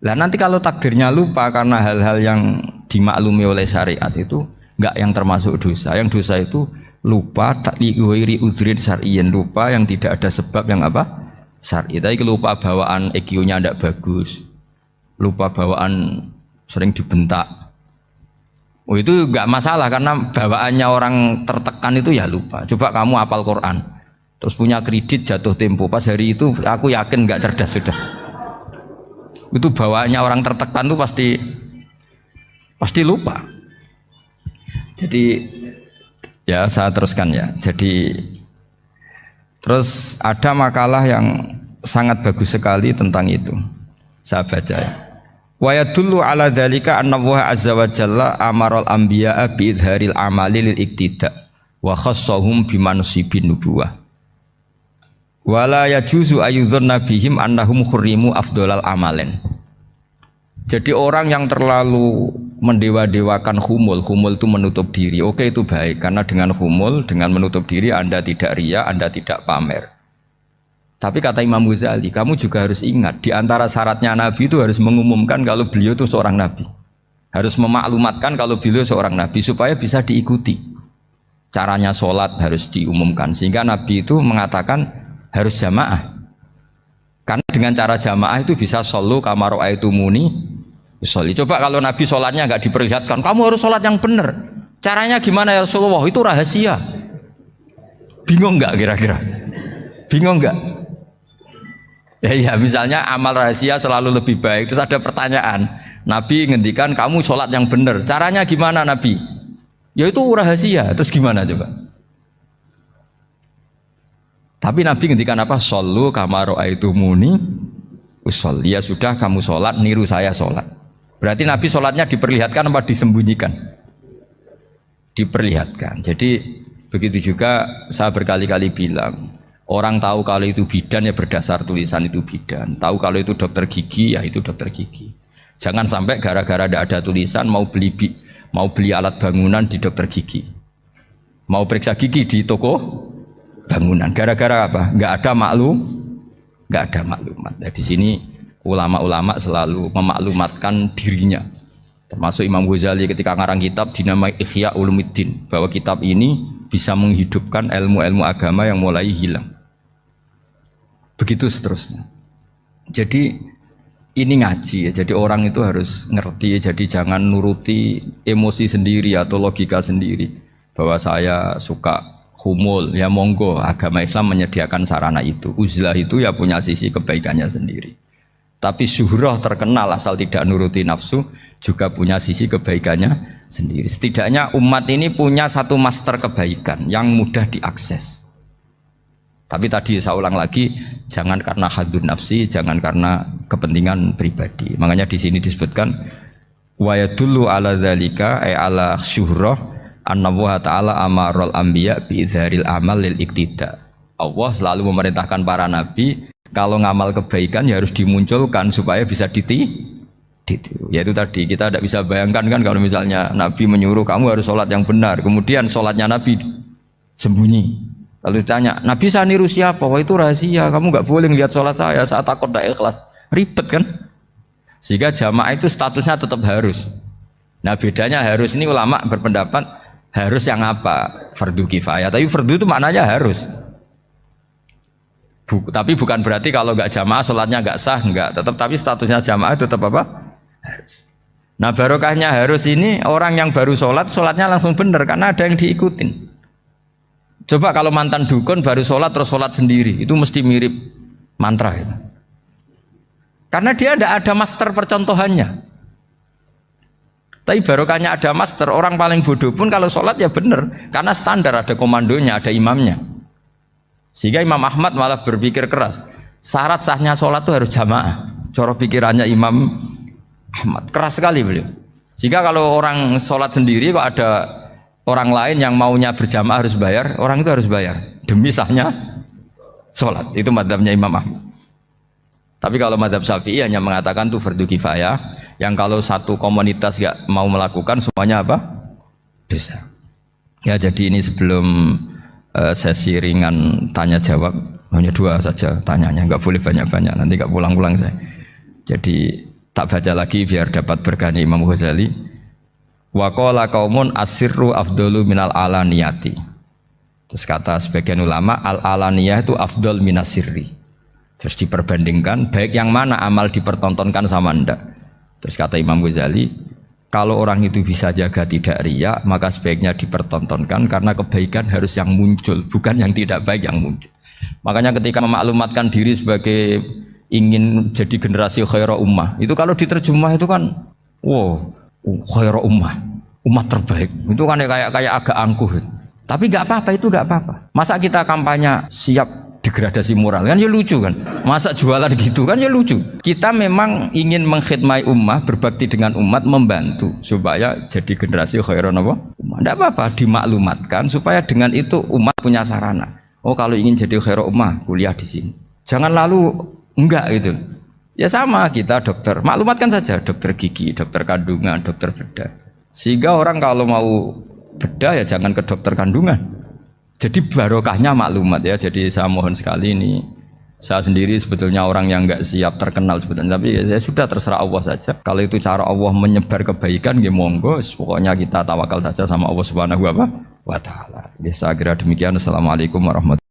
A: Lah nanti kalau takdirnya lupa karena hal-hal yang dimaklumi oleh syariat itu nggak yang termasuk dosa. Yang dosa itu lupa tak liwiri udrin syar'iyin, lupa yang tidak ada sebab yang apa? Syar'i. Tapi lupa bawaan EQ-nya tidak bagus. Lupa bawaan sering dibentak. Oh itu nggak masalah karena bawaannya orang tertekan itu ya lupa. Coba kamu hafal Quran, terus punya kredit jatuh tempo, pas hari itu aku yakin nggak cerdas sudah. Itu bawaannya orang tertekan tuh pasti lupa. Jadi ya saya teruskan ya. Jadi terus ada makalah yang sangat bagus sekali tentang itu. Saya baca ya. Wa yadullu ala dzalika anna Allah azza wa jalla amaral anbiya'a bi idharil amali lil iktida wa khassahum bi mansibin nubuwah. Wa la yajuzu ayyudhanna bihim annahum khurrimu afdhalal amalen. Jadi orang yang terlalu mendewa-dewakan khumul itu menutup diri. Oke itu baik karena dengan khumul, dengan menutup diri Anda tidak riya, Anda tidak pamer. Tapi kata Imam Ghazali, kamu juga harus ingat di antara syaratnya Nabi itu harus mengumumkan kalau beliau itu seorang Nabi. Harus memaklumatkan kalau beliau seorang Nabi supaya bisa diikuti. Caranya sholat harus diumumkan sehingga Nabi itu mengatakan harus jamaah. Karena dengan cara jamaah itu bisa shollu kama ra'aitumuni usolli. Coba kalau Nabi sholatnya nggak diperlihatkan, kamu harus sholat yang benar. Caranya gimana ya Rasulullah? Itu rahasia. Bingung nggak kira-kira? Bingung nggak? Ya misalnya amal rahasia selalu lebih baik. Terus ada pertanyaan, Nabi ngendikan kamu sholat yang benar. Caranya gimana Nabi? Ya itu rahasia. Terus gimana coba? Tapi Nabi ngendikan apa? Shollu kama ra'aitumuni usolli. Ya sudah kamu sholat, niru saya sholat. Berarti Nabi sholatnya diperlihatkan apa disembunyikan? Diperlihatkan. Jadi begitu juga saya berkali-kali bilang, orang tahu kalau itu bidan ya berdasar tulisan itu bidan. Tahu kalau itu dokter gigi ya itu dokter gigi. Jangan sampai gara-gara tidak ada tulisan mau beli alat bangunan di dokter gigi, mau periksa gigi di toko bangunan. Gara-gara apa? Nggak ada maklumat. Nah, di sini ulama-ulama selalu memaklumatkan dirinya. Termasuk Imam Ghazali ketika ngarang kitab dinamai Ihya Ulumuddin, bahwa kitab ini bisa menghidupkan ilmu-ilmu agama yang mulai hilang. Begitu seterusnya. Jadi ini ngaji ya. Jadi orang itu harus ngerti. Jadi jangan nuruti emosi sendiri atau logika sendiri. Bahwa saya suka humul, ya monggo. Agama Islam menyediakan sarana itu. Uzlah itu ya punya sisi kebaikannya sendiri. Tapi syuhrah terkenal asal tidak nuruti nafsu juga punya sisi kebaikannya sendiri. Setidaknya umat ini punya satu master kebaikan yang mudah diakses. Tapi tadi saya ulang lagi, jangan karena hadun nafsi, jangan karena kepentingan pribadi. Makanya di sini disebutkan wa yadullu ala dzalika ay ala syuhrah anna Allah taala amarul anbiya bi idzharil amal lil iktida. Allah selalu memerintahkan para nabi kalau ngamal kebaikan ya harus dimunculkan supaya bisa ditiru. Yaitu tadi kita tidak bisa bayangkan kan kalau misalnya Nabi menyuruh kamu harus sholat yang benar, kemudian sholatnya Nabi sembunyi. Lalu ditanya, Nabi saya niru siapa? Wah itu rahasia, kamu nggak boleh lihat sholat saya saat takut tidak ikhlas. Ribet kan? Sehingga jamaah itu statusnya tetap harus. Nah bedanya harus ini ulama berpendapat harus yang apa? Fardu kifayah. Tapi fardu itu maknanya harus. Tapi bukan berarti kalau nggak jamaah sholatnya nggak sah, nggak. Tetap tapi statusnya jamaah tetap apa? Harus. Nah barokahnya harus ini orang yang baru sholat, sholatnya langsung benar karena ada yang diikutin. Coba kalau mantan dukun baru sholat terus sholat sendiri, itu mesti mirip mantra ya. Karena dia tidak ada master percontohannya. Tapi barokahnya ada master, orang paling bodoh pun kalau sholat ya benar, karena standar ada komandonya, ada imamnya. Sehingga Imam Ahmad malah berpikir keras, syarat sahnya sholat itu harus jamaah. Cara pikirannya Imam Ahmad keras sekali beliau. Sehingga kalau orang sholat sendiri kok ada orang lain yang maunya berjamaah harus bayar, orang itu harus bayar demi sahnya sholat. Itu madzhabnya Imam Ahmad. Tapi kalau mazhab Syafi'i hanya mengatakan itu fardu kifayah, yang kalau satu komunitas nggak mau melakukan semuanya apa? Dosa. Ya jadi ini sebelum sesi ringan tanya jawab, hanya 2 saja tanyanya, nggak boleh banyak-banyak, nanti nggak pulang-pulang saya. Jadi tak baca lagi biar dapat berkahnya Imam Ghazali. Wa qala qaumun asirru afdalu minal alaniyati. Terus kata sebagian ulama al alaniyah itu afdal minas sirri. Terus diperbandingkan baik yang mana amal dipertontonkan sama ndak. Terus kata Imam Ghazali, kalau orang itu bisa jaga tidak riya, maka sebaiknya dipertontonkan karena kebaikan harus yang muncul, bukan yang tidak baik yang muncul. Makanya ketika memaklumatkan diri sebagai ingin jadi generasi khairah ummah, itu kalau diterjemah itu kan wow, khairah ummah, umat terbaik. Itu kan kayak agak angkuh. Tapi nggak apa-apa, itu nggak apa-apa. Masa kita kampanye siap degradasi moral, kan ya lucu kan. Masa jualan gitu kan ya lucu. Kita memang ingin mengkhidmati ummah, berbakti dengan umat, membantu supaya jadi generasi khairah ummah. Tidak apa-apa, dimaklumatkan supaya dengan itu umat punya sarana. Oh kalau ingin jadi khairah ummah, kuliah di sini. Jangan lalu enggak gitu. Ya sama kita dokter, maklumatkan saja dokter gigi, dokter kandungan, dokter bedah. Sehingga orang kalau mau bedah ya jangan ke dokter kandungan. Jadi barokahnya maklumat ya. Jadi saya mohon sekali ini, saya sendiri sebetulnya orang yang enggak siap terkenal sebetulnya, tapi ya sudah terserah Allah saja. Kalau itu cara Allah menyebar kebaikan, ya monggo. Pokoknya kita tawakal saja sama Allah Subhanahu wa Ta'ala. Ya saya kira demikian. Assalamualaikum warahmatullahi wabarakatuh.